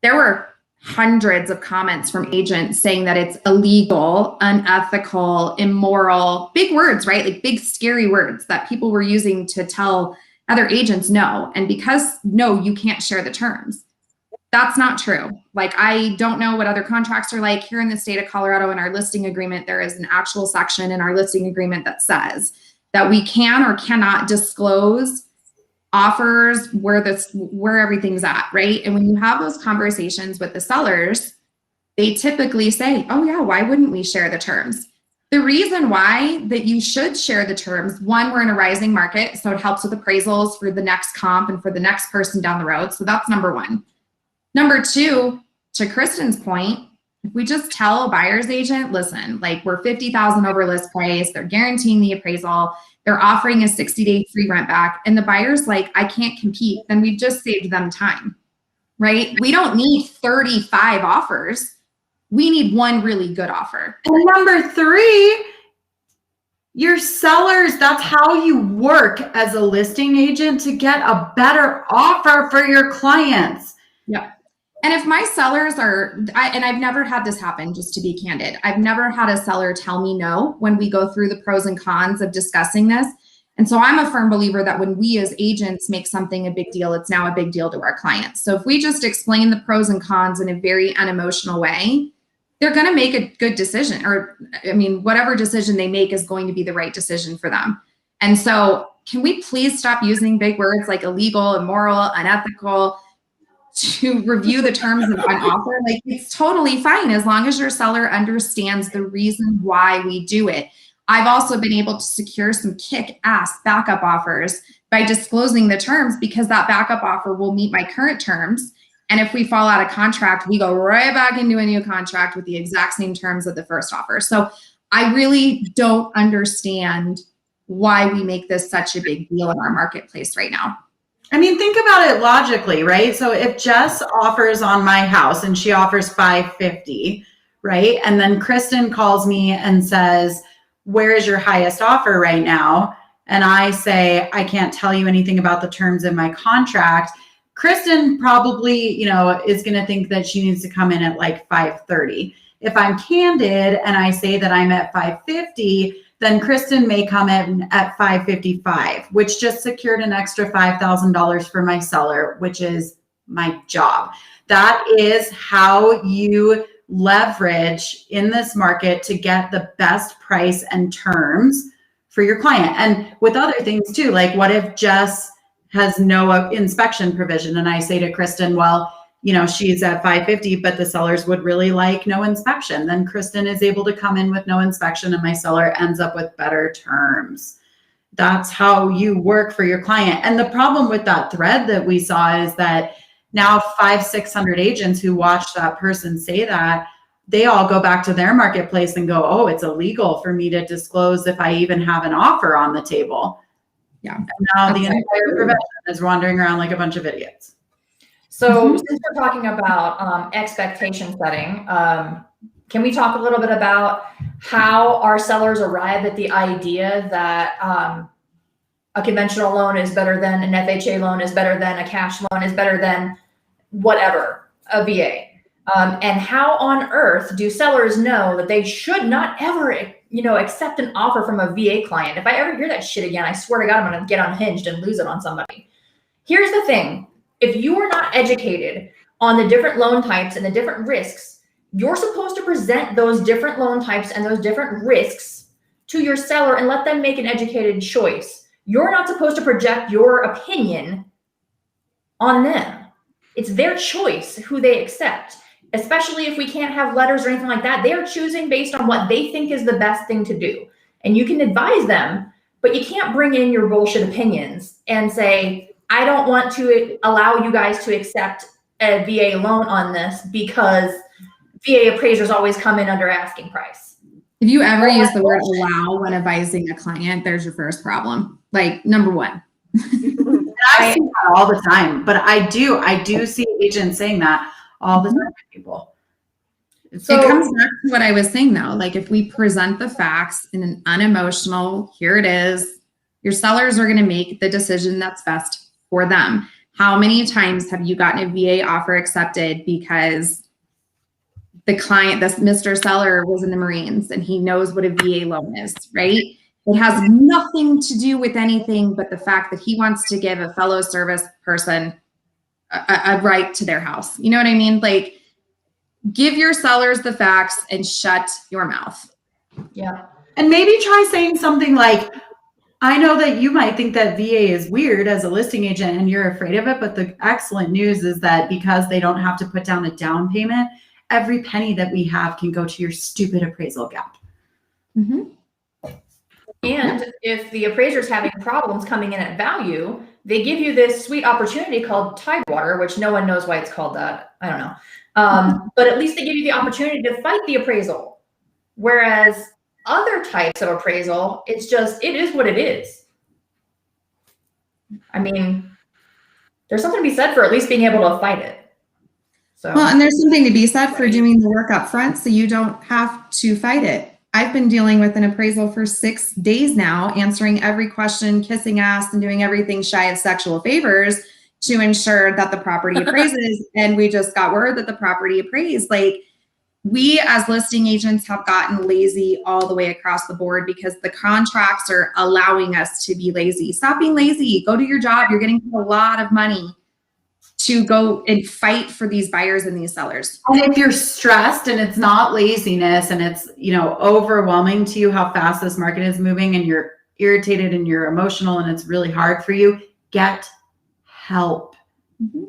There were hundreds of comments from agents saying that it's illegal, unethical, immoral, big words, right? Like big, scary words that people were using to tell other agents no. And because no, you can't share the terms. That's not true. Like, I don't know what other contracts are like here in the state of Colorado. In our listing agreement, there is an actual section in our listing agreement that says that we can or cannot disclose offers where everything's at, right? And when you have those conversations with the sellers, they typically say, oh yeah, why wouldn't we share the terms? The reason why that you should share the terms, one, we're in a rising market, so it helps with appraisals for the next comp and for the next person down the road. So that's number one. Number two, to Kristen's point, if we just tell a buyer's agent, listen, like, we're 50,000 over list price, they're guaranteeing the appraisal, they're offering a 60-day free rent back, and the buyer's like, I can't compete, then we've just saved them time, right? We don't need 35 offers. We need one really good offer. And number three, your sellers, that's how you work as a listing agent to get a better offer for your clients. Yep. And if my sellers and I've never had this happen, just to be candid, I've never had a seller tell me no when we go through the pros and cons of discussing this. And so I'm a firm believer that when we as agents make something a big deal, it's now a big deal to our clients. So if we just explain the pros and cons in a very unemotional way, they're going to make a good decision, whatever decision they make is going to be the right decision for them. And so can we please stop using big words like illegal, immoral, unethical to review the terms of an offer? Like, it's totally fine as long as your seller understands the reason why we do it. I've also been able to secure some kick-ass backup offers by disclosing the terms, because that backup offer will meet my current terms. And if we fall out of contract, we go right back into a new contract with the exact same terms of the first offer. So I really don't understand why we make this such a big deal in our marketplace right now. I mean, think about it logically, right? So if Jess offers on my house and she offers $550, right? And then Kristen calls me and says, where is your highest offer right now? And I say, I can't tell you anything about the terms in my contract. Kristen probably, is going to think that she needs to come in at like $530. If I'm candid and I say that I'm at $550, then Kristen may come in at $555, which just secured an extra $5,000 for my seller, which is my job. That is how you leverage in this market to get the best price and terms for your client. And with other things too, like, what if Jess has no inspection provision and I say to Kristen, well, she's at $550, but the sellers would really like no inspection. Then Kristen is able to come in with no inspection and my seller ends up with better terms. That's how you work for your client. And the problem with that thread that we saw is that now 500-600 agents who watch that person say that, they all go back to their marketplace and go, oh, it's illegal for me to disclose if I even have an offer on the table. Yeah. And now the entire profession is wandering around like a bunch of idiots. So since we're talking about expectation setting, can we talk a little bit about how our sellers arrive at the idea that a conventional loan is better than an FHA loan, is better than a cash loan, is better than whatever, a VA? And how on earth do sellers know that they should not ever, accept an offer from a VA client? If I ever hear that shit again, I swear to God, I'm going to get unhinged and lose it on somebody. Here's the thing. If you are not educated on the different loan types and the different risks, you're supposed to present those different loan types and those different risks to your seller and let them make an educated choice. You're not supposed to project your opinion on them. It's their choice who they accept, especially if we can't have letters or anything like that. They're choosing based on what they think is the best thing to do. And you can advise them, but you can't bring in your bullshit opinions and say, I don't want to allow you guys to accept a VA loan on this because VA appraisers always come in under asking price. If you ever use the word allow when advising a client, there's your first problem. Like, number one. I see that all the time, but I do see agents saying that all the time to people. So it comes back to what I was saying though. Like, if we present the facts in an unemotional, here it is, your sellers are going to make the decision that's best for them. How many times have you gotten a VA offer accepted because the client, this Mr. Seller, was in the Marines and he knows what a VA loan is, right? It has nothing to do with anything but the fact that he wants to give a fellow service person a right to their house. You know what I mean? Like, give your sellers the facts and shut your mouth. Yeah. And maybe try saying something like, I know that you might think that VA is weird as a listing agent and you're afraid of it, but the excellent news is that because they don't have to put down a down payment, every penny that we have can go to your stupid appraisal gap. Mm-hmm. And if the appraiser's having problems coming in at value, they give you this sweet opportunity called Tidewater, which no one knows why it's called that. I don't know. But at least they give you the opportunity to fight the appraisal. Whereas other types of appraisal, it is what it is. I mean, there's something to be said for at least being able to fight it. So. Well, and there's something to be said for doing the work up front so you don't have to fight it. I've been dealing with an appraisal for 6 days now, answering every question, kissing ass, and doing everything shy of sexual favors to ensure that the property appraises. And we just got word that the property appraised. Like, we as listing agents have gotten lazy all the way across the board because the contracts are allowing us to be lazy. Stop being lazy. Go do your job. You're getting a lot of money to go and fight for these buyers and these sellers. And if you're stressed and it's not laziness and it's, overwhelming to you how fast this market is moving and you're irritated and you're emotional and it's really hard for you, get help. Mm-hmm.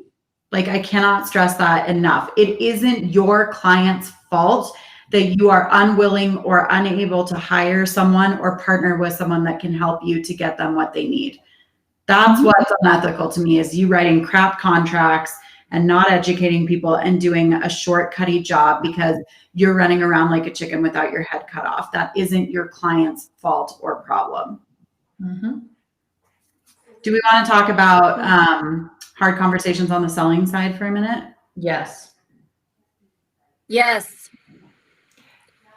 Like, I cannot stress that enough. It isn't your client's fault that you are unwilling or unable to hire someone or partner with someone that can help you to get them what they need. That's what's unethical to me, is you writing crap contracts and not educating people and doing a shortcutty job because you're running around like a chicken without your head cut off. That isn't your client's fault or problem. Mm-hmm. Do we want to talk about hard conversations on the selling side for a minute? Yes. Yes.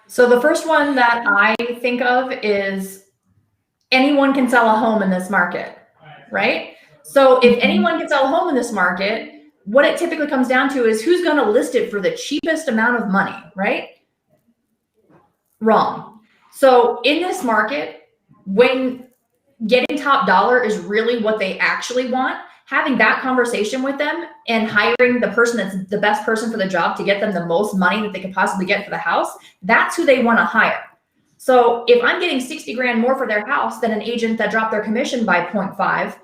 So the first one that I think of is anyone can sell a home in this market, right? So if anyone can sell a home in this market, what it typically comes down to is who's going to list it for the cheapest amount of money, right? Wrong. So in this market, when getting top dollar is really what they actually want, having that conversation with them and hiring the person that's the best person for the job to get them the most money that they could possibly get for the house, that's who they want to hire. So if I'm getting 60 grand more for their house than an agent that dropped their commission by 0.5,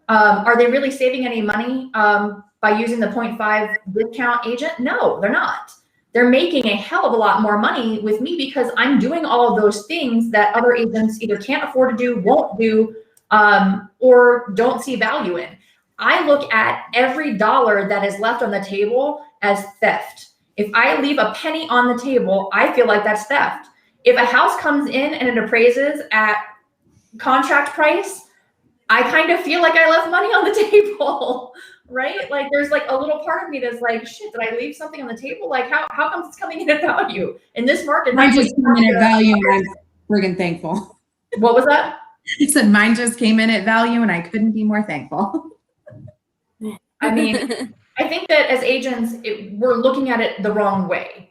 are they really saving any money by using the 0.5 discount agent? No, they're not. They're making a hell of a lot more money with me because I'm doing all of those things that other agents either can't afford to do, won't do, or don't see value in. I look at every dollar that is left on the table as theft. If I leave a penny on the table, I feel like that's theft. If a house comes in and it appraises at contract price, I kind of feel like I left money on the table, right? Like, there's like a little part of me that's like, shit, did I leave something on the table? Like, how comes it's coming in at value in this market? Mine just came in at value and I'm friggin' thankful. What was that? I said mine just came in at value and I couldn't be more thankful. I mean, I think that as agents, we're looking at it the wrong way.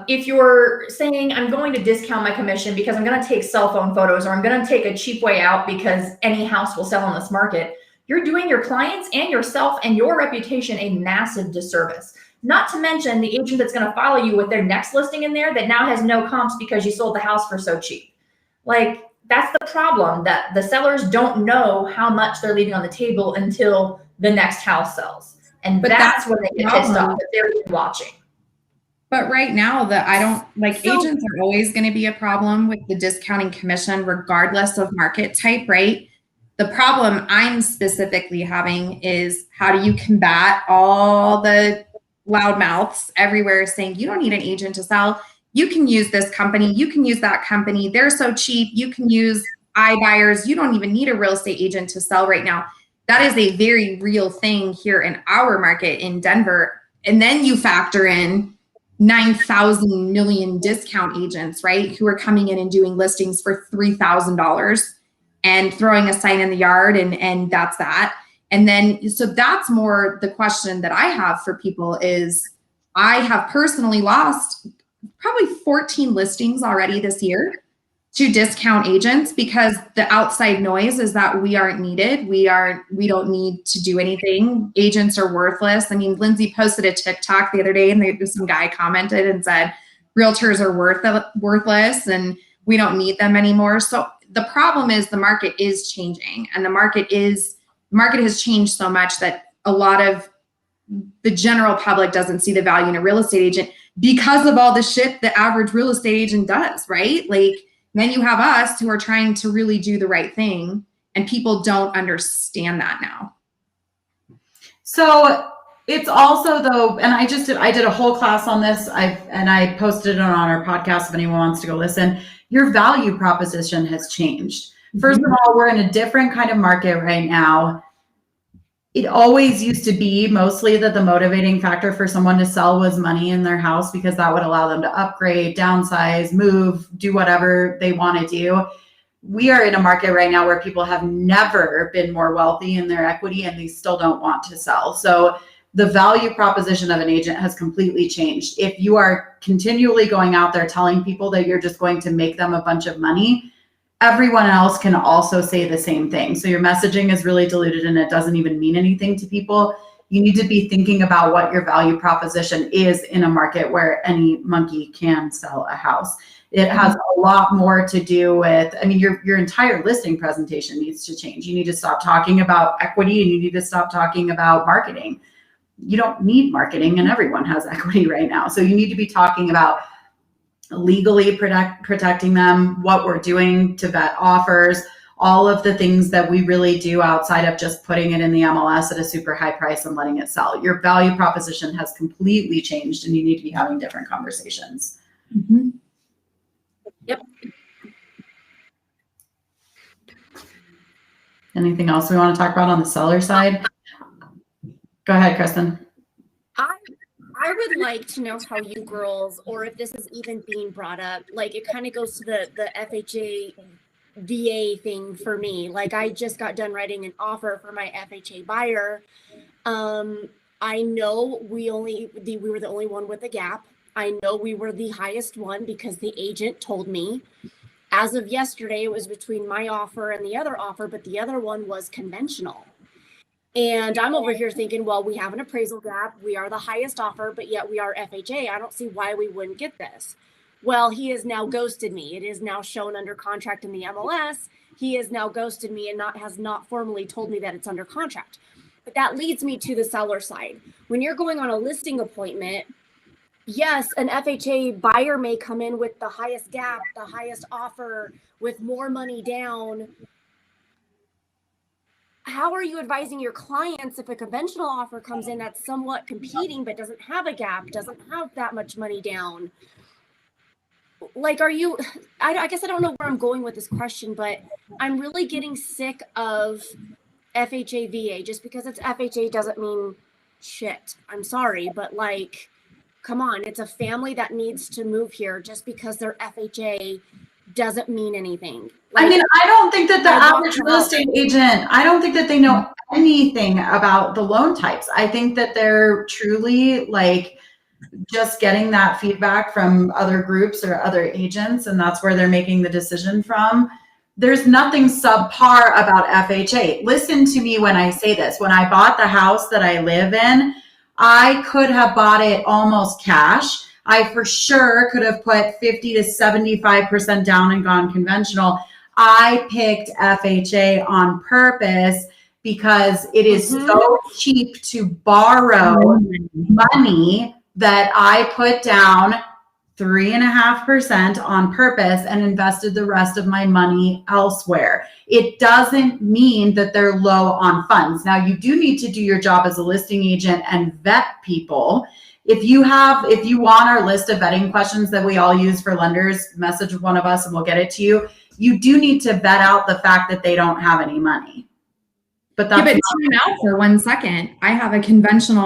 If you're saying, I'm going to discount my commission because I'm going to take cell phone photos or I'm going to take a cheap way out because any house will sell in this market, you're doing your clients and yourself and your reputation a massive disservice. Not to mention the agent that's going to follow you with their next listing in there that now has no comps because you sold the house for so cheap. Like, that's the problem, that the sellers don't know how much they're leaving on the table until the next house sells. And that's when they get pissed off, that they're watching. But right now, agents are always going to be a problem with the discounting commission, regardless of market type, right? The problem I'm specifically having is how do you combat all the loudmouths everywhere saying you don't need an agent to sell. You can use this company. You can use that company. They're so cheap. You can use iBuyers. You don't even need a real estate agent to sell right now. That is a very real thing here in our market in Denver. And then you factor in 9,000 million discount agents, right? Who are coming in and doing listings for $3,000 and throwing a sign in the yard. And that's that. And then, so that's more the question that I have for people is I have personally lost probably 14 listings already this year to discount agents because the outside noise is that we aren't needed. We don't need to do anything. Agents are worthless. I mean, Lindsay posted a TikTok the other day and some guy commented and said, realtors are worthless and we don't need them anymore. So the problem is the market is changing, and the market has changed so much that a lot of the general public doesn't see the value in a real estate agent because of all the shit the average real estate agent does, right? Like, then you have us who are trying to really do the right thing, and people don't understand that now. So it's also though, and I did a whole class on this. I posted it on our podcast if anyone wants to go listen. Your value proposition has changed. First of all, we're in a different kind of market right now. It always used to be mostly that the motivating factor for someone to sell was money in their house because that would allow them to upgrade, downsize, move, do whatever they want to do. We are in a market right now where people have never been more wealthy in their equity and they still don't want to sell. So the value proposition of an agent has completely changed. If you are continually going out there telling people that you're just going to make them a bunch of money, everyone else can also say the same thing. So your messaging is really diluted and it doesn't even mean anything to people. You need to be thinking about what your value proposition is in a market where any monkey can sell a house. It has a lot more to do with, I mean, your entire listing presentation needs to change. You need to stop talking about equity and you need to stop talking about marketing. You don't need marketing and everyone has equity right now. So you need to be talking about legally protecting them, what we're doing to vet offers, all of the things that we really do outside of just putting it in the MLS at a super high price and letting it sell. Your value proposition has completely changed and you need to be having different conversations. Mm-hmm. Yep. Anything else we want to talk about on the seller side? Go ahead, Kristen. I would like to know how you girls, or if this is even being brought up, like it kind of goes to the FHA VA thing for me. Like I just got done writing an offer for my FHA buyer. I know we were the only one with a gap. I know we were the highest one because the agent told me. As of yesterday, it was between my offer and the other offer, but the other one was conventional. And I'm over here thinking, well, we have an appraisal gap. We are the highest offer, but yet we are FHA. I don't see why we wouldn't get this. Well, he has now ghosted me. It is now shown under contract in the MLS. He has now ghosted me and has not formally told me that it's under contract. But that leads me to the seller side. When you're going on a listing appointment, yes, an FHA buyer may come in with the highest gap, the highest offer, with more money down. How are you advising your clients if a conventional offer comes in that's somewhat competing but doesn't have a gap, doesn't have that much money down? Like, I guess I don't know where I'm going with this question, but I'm really getting sick of FHA VA. Just because it's FHA doesn't mean shit. I'm sorry, but like, come on, it's a family that needs to move here. Just because they're FHA doesn't mean anything. Like, I mean, I don't think that the average real estate agent, I don't think that they know anything about the loan types. I think that they're truly like just getting that feedback from other groups or other agents, and that's where they're making the decision from. There's nothing subpar about FHA. Listen to me when I say this. When I bought the house that I live in, I could have bought it almost cash. I for sure could have put 50 to 75% down and gone conventional. I picked FHA on purpose because it is so cheap to borrow money that I put down 3.5% on purpose and invested the rest of my money elsewhere. It doesn't mean that they're low on funds. Now, you do need to do your job as a listing agent and vet people. If you want our list of vetting questions that we all use for lenders, message one of us and we'll get it to you. You do need to vet out the fact that they don't have any money. But that's time out for 1 second. I had conventional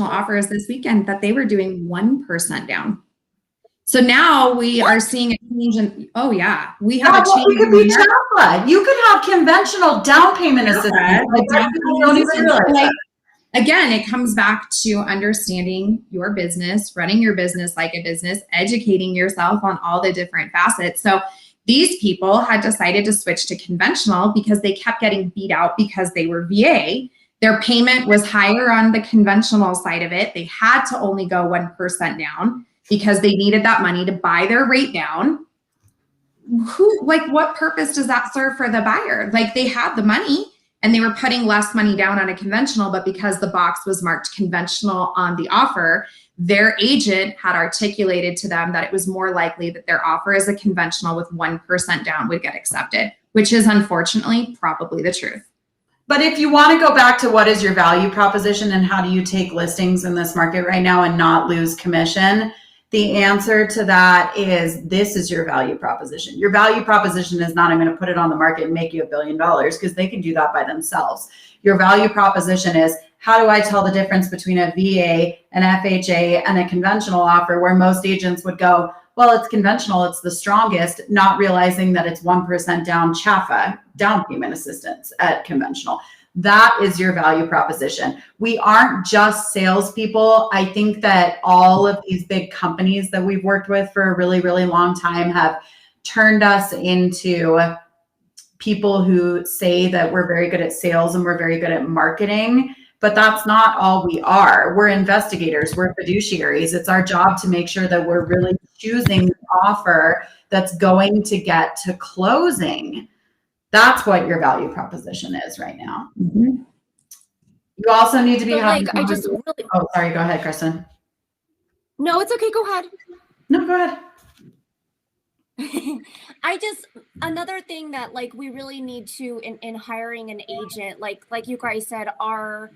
offers this weekend that they were doing 1% down. So now we are seeing a change in, we have a change. You could be Chapa. You could have conventional down payment assistance. Again, it comes back to understanding your business, running your business like a business, educating yourself on all the different facets. So these people had decided to switch to conventional because they kept getting beat out because they were VA. Their payment was higher on the conventional side of it. They had to only go 1% down because they needed that money to buy their rate down. What purpose does that serve for the buyer? Like, they had the money and they were putting less money down on a conventional, but because the box was marked conventional on the offer, their agent had articulated to them that it was more likely that their offer as a conventional with 1% down would get accepted, which is unfortunately probably the truth. But if you want to go back to what is your value proposition and how do you take listings in this market right now and not lose commission, the answer to that is this is your value proposition. Your value proposition is not, I'm going to put it on the market and make you $1 billion, because they can do that by themselves. Your value proposition is, how do I tell the difference between a VA, an FHA, and a conventional offer, where most agents would go, well, it's conventional, it's the strongest, not realizing that it's 1% down CHAFA, down payment assistance at conventional. That is your value proposition. We aren't just salespeople. I think that all of these big companies that we've worked with for a really, really long time have turned us into people who say that we're very good at sales and we're very good at marketing, but that's not all we are. We're investigators, we're fiduciaries. It's our job to make sure that we're really choosing the offer that's going to get to closing. That's what your value proposition is right now. Mm-hmm. You also need to be having. Oh, sorry. Go ahead, Kristen. No, it's okay. Go ahead. No, go ahead. Another thing that we really need to in hiring an agent, like you guys said, our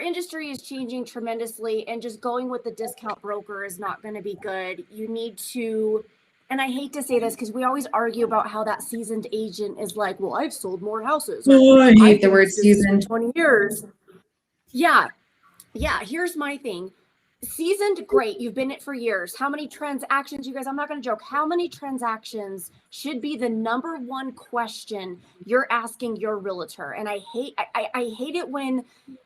industry is changing tremendously, and just going with the discount broker is not going to be good. You need to, and I hate to say this because we always argue about how that seasoned agent is like, well, I've sold more houses. Oh, I hate the word seasoned. 20 years. Yeah. Here's my thing. Seasoned, great. You've been in it for years. How many transactions, you guys, I'm not going to joke. How many transactions should be the number one question you're asking your realtor? And I hate it when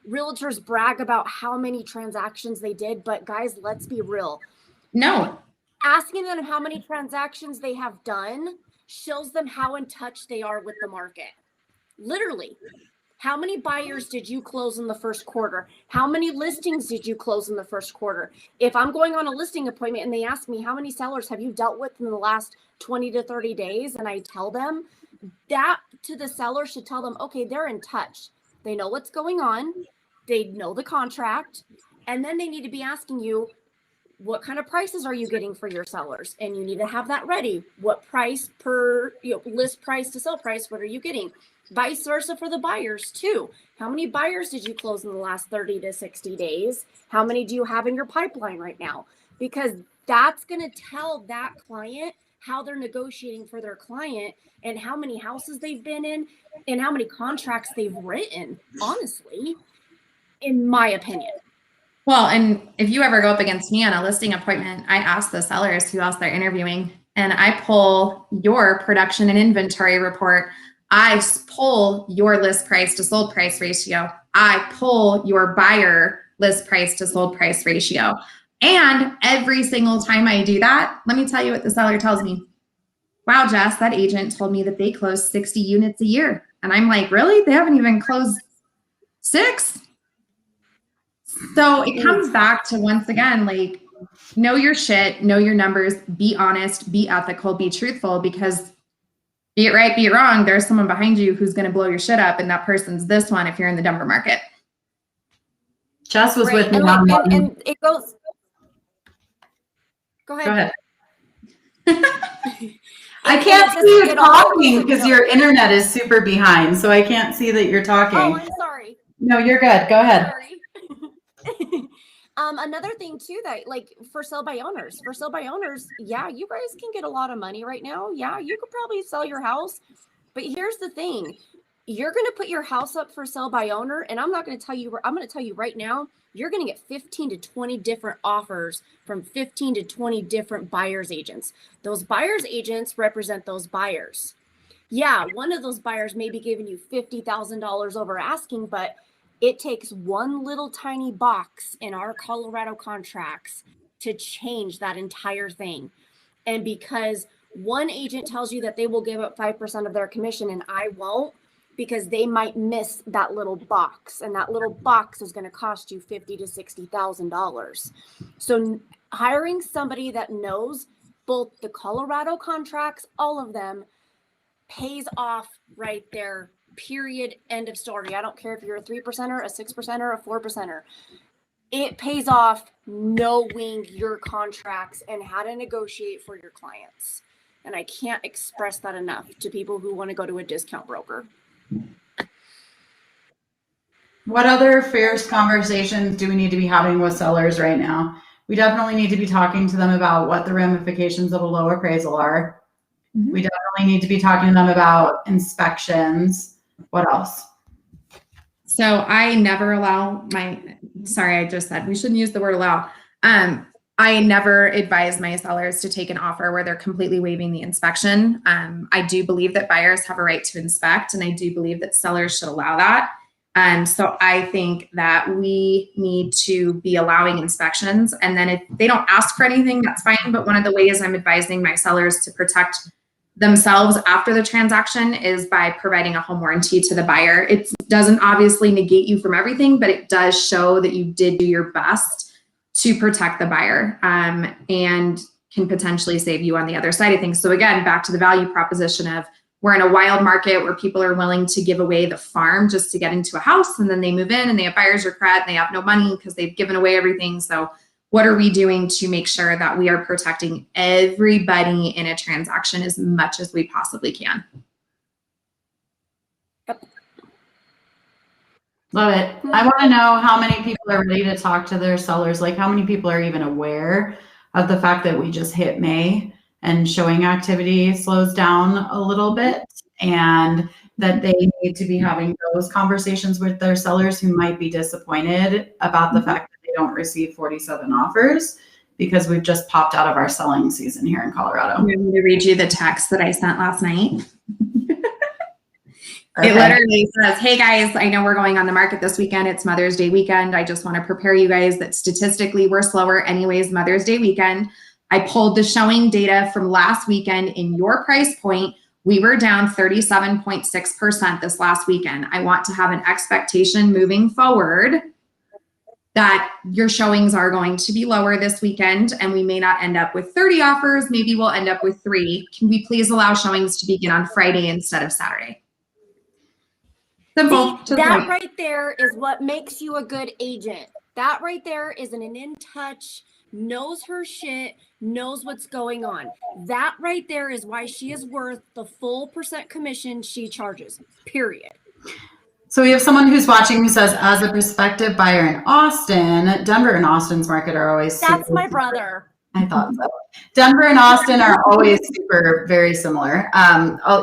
realtors brag about how many transactions they did. But guys, let's be real. No. Asking them how many transactions they have done shows them how in touch they are with the market. Literally. How many buyers did you close in the first quarter? How many listings did you close in the first quarter? If I'm going on a listing appointment and they ask me, how many sellers have you dealt with in the last 20 to 30 days? And I tell them, that to the seller should tell them, okay, they're in touch. They know what's going on. They know the contract. And then they need to be asking you, what kind of prices are you getting for your sellers? And you need to have that ready. What price per list price to sell price? What are you getting? Vice versa for the buyers too. How many buyers did you close in the last 30 to 60 days? How many do you have in your pipeline right now? Because that's going to tell that client how they're negotiating for their client and how many houses they've been in and how many contracts they've written, honestly, in my opinion. Well, and if you ever go up against me on a listing appointment, I ask the sellers who else they're interviewing, and I pull your production and inventory report. I pull your list price to sold price ratio. I pull your buyer list price to sold price ratio. And every single time I do that, let me tell you what the seller tells me. Wow, Jess, that agent told me that they close 60 units a year. And I'm like, really? They haven't even closed 6? So it comes back to, once again, know your shit, know your numbers, be honest, be ethical, be truthful, because be it right, be it wrong, there's someone behind you who's going to blow your shit up, and that person's this one if you're in the Denver market. Jess was with me and it goes. Go Go ahead. ahead. I can't see you talking because your internet is super behind, so I can't see that you're talking. Oh, I'm sorry. No, you're good. Go ahead. Sorry. Another thing too, that like for sale by owners, yeah, you guys can get a lot of money right now. Yeah, you could probably sell your house, but here's the thing. You're going to put your house up for sale by owner, and I'm going to tell you right now, you're going to get 15 to 20 different offers from 15 to 20 different buyers agents. Those buyers agents represent those buyers. Yeah, one of those buyers may be giving you $50,000 over asking, but it takes one little tiny box in our Colorado contracts to change that entire thing. And because one agent tells you that they will give up 5% of their commission and I won't, because they might miss that little box, and that little box is going to cost you $50,000 to $60,000. So hiring somebody that knows both the Colorado contracts, all of them, pays off right there. Period. End of story. I don't care if you're a 3%er, a 6%er, a 4%er. It pays off knowing your contracts and how to negotiate for your clients. And I can't express that enough to people who want to go to a discount broker. What other fierce conversations do we need to be having with sellers right now? We definitely need to be talking to them about what the ramifications of a low appraisal are. Mm-hmm. We definitely need to be talking to them about inspections. What else? So I never allow I just said we shouldn't use the word allow. I never advise my sellers to take an offer where they're completely waiving the inspection. I do believe that buyers have a right to inspect, and I do believe that sellers should allow that. So I think that we need to be allowing inspections. And then if they don't ask for anything, that's fine. But one of the ways I'm advising my sellers to protect themselves after the transaction is by providing a home warranty to the buyer. It doesn't obviously negate you from everything, but it does show that you did do your best to protect the buyer, and can potentially save you on the other side of things. So again, back to the value proposition of we're in a wild market where people are willing to give away the farm just to get into a house, and then they move in and they have buyer's regret and they have no money because they've given away everything. So what are we doing to make sure that we are protecting everybody in a transaction as much as we possibly can? Love it. I want to know how many people are ready to talk to their sellers. Like how many people are even aware of the fact that we just hit May and showing activity slows down a little bit, and that they need to be having those conversations with their sellers who might be disappointed about the fact that they don't receive 47 offers because we've just popped out of our selling season here in Colorado. I'm going to read you the text that I sent last night. Okay. It literally says, hey guys, I know we're going on the market this weekend. It's Mother's Day weekend. I just want to prepare you guys that statistically we're slower anyways Mother's Day weekend. I pulled the showing data from last weekend. In your price point, we were down 37.6% this last weekend. I want to have an expectation moving forward that your showings are going to be lower this weekend, and we may not end up with 30 offers. Maybe we'll end up with 3. Can we please allow showings to begin on Friday instead of Saturday? Simple. See, that right there is what makes you a good agent. That right there is an in touch, knows her shit, knows what's going on. That right there is why she is worth the full % commission she charges, period. So we have someone who's watching who says, as a prospective buyer in Austin, Denver and Austin's market are always That's my brother. I thought so. Denver and Austin are always very similar.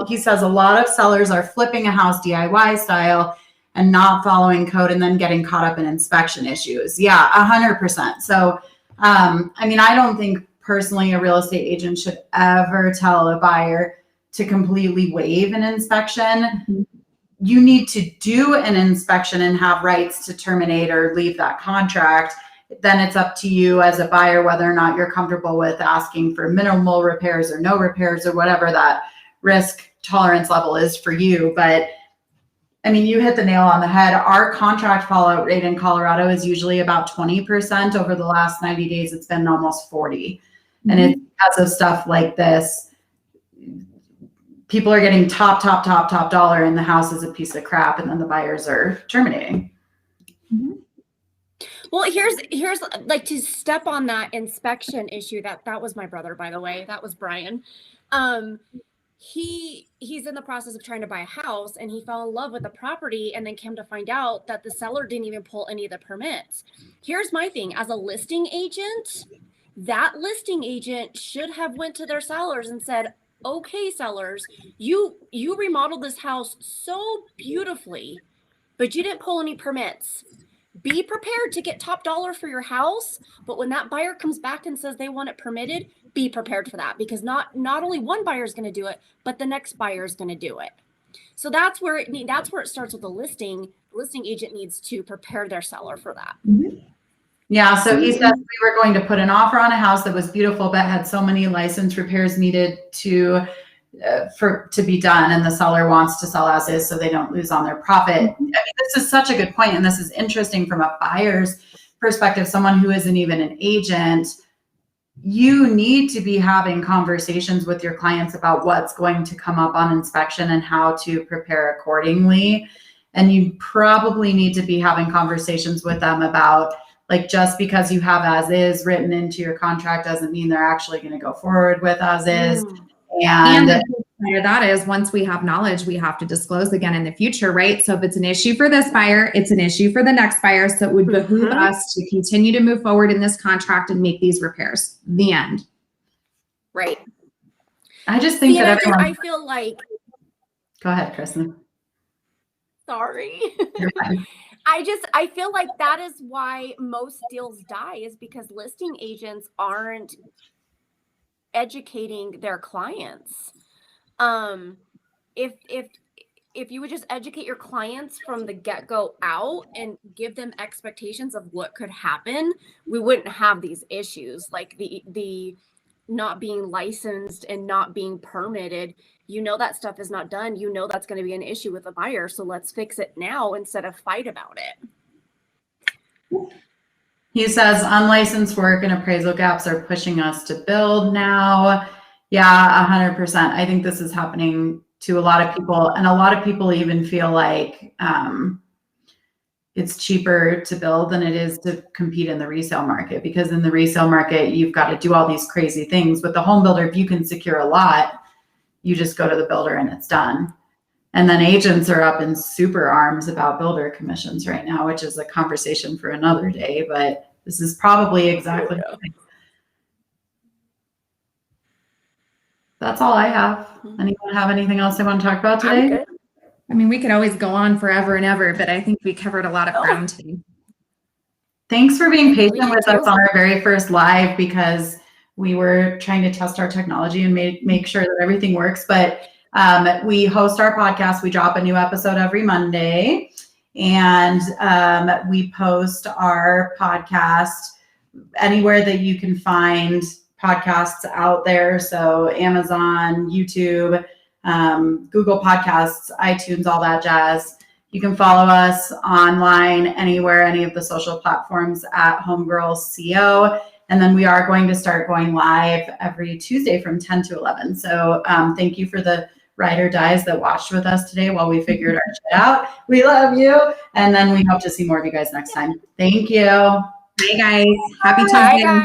He says a lot of sellers are flipping a house DIY style and not following code and then getting caught up in inspection issues. Yeah, 100%. So, I mean, I don't think personally a real estate agent should ever tell a buyer to completely waive an inspection. Mm-hmm. You need to do an inspection and have rights to terminate or leave that contract. Then it's up to you as a buyer whether or not you're comfortable with asking for minimal repairs or no repairs or whatever that risk tolerance level is for you. But I mean, you hit the nail on the head. Our contract fallout rate in Colorado is usually about 20%. Over the last 90 days, it's been almost 40. Mm-hmm. And it's because of stuff like this. People are getting top dollar, and the house is a piece of crap, and then the buyers are terminating. Mm-hmm. Well, here's like to step on that inspection issue. That was my brother, by the way. That was Brian. He's in the process of trying to buy a house, and he fell in love with the property, and then came to find out that the seller didn't even pull any of the permits. Here's my thing: as a listing agent, that listing agent should have went to their sellers and said, okay, sellers, you remodeled this house so beautifully, but you didn't pull any permits. Be prepared to get top dollar for your house, but when that buyer comes back and says they want it permitted, be prepared for that, because not only one buyer is going to do it, but the next buyer is going to do it. So that's where it starts with the listing. The listing agent needs to prepare their seller for that. Yeah, so he says we were going to put an offer on a house that was beautiful but had so many license repairs needed to be done, and the seller wants to sell as is so they don't lose on their profit. I mean, this is such a good point, and this is interesting from a buyer's perspective, someone who isn't even an agent. You need to be having conversations with your clients about what's going to come up on inspection and how to prepare accordingly. And you probably need to be having conversations with them about, like, just because you have as is written into your contract doesn't mean they're actually going to go forward with as is. And the part of that is, once we have knowledge, we have to disclose again in the future, right? So if it's an issue for this buyer, it's an issue for the next buyer. So it would behoove us to continue to move forward in this contract and make these repairs. The end. Right. I just think that everyone. I feel like. Go ahead, Kristen. Sorry. You're fine. I feel like that is why most deals die, is because listing agents aren't educating their clients. If you would just educate your clients from the get-go out and give them expectations of what could happen, we wouldn't have these issues, like the not being licensed and not being permitted. You know that stuff is not done. You know that's going to be an issue with the buyer. So let's fix it now instead of fight about it. He says unlicensed work and appraisal gaps are pushing us to build now. Yeah, 100%. I think this is happening to a lot of people, and a lot of people even feel like it's cheaper to build than it is to compete in the resale market, because in the resale market, you've got to do all these crazy things. With the home builder, if you can secure a lot, you just go to the builder and it's done. And then agents are up in super arms about builder commissions right now, which is a conversation for another day, but this is probably exactly. That's all I have. Anyone have anything else they want to talk about today? I mean, we could always go on forever and ever, but I think we covered a lot of ground today. Thanks for being patient with us on our very first live, because we were trying to test our technology and make sure that everything works. But we host our podcast. We drop a new episode every Monday, and we post our podcast anywhere that you can find podcasts out there. So Amazon, YouTube, Google Podcasts, iTunes, all that jazz. You can follow us online anywhere, any of the social platforms at HomegirlsCO. And then we are going to start going live every Tuesday from 10 to 11. So thank you for the ride or dies that watched with us today while we figured our shit out. We love you. And then we hope to see more of you guys next time. Thank you. Hey guys. Happy Tuesday. Bye, guys.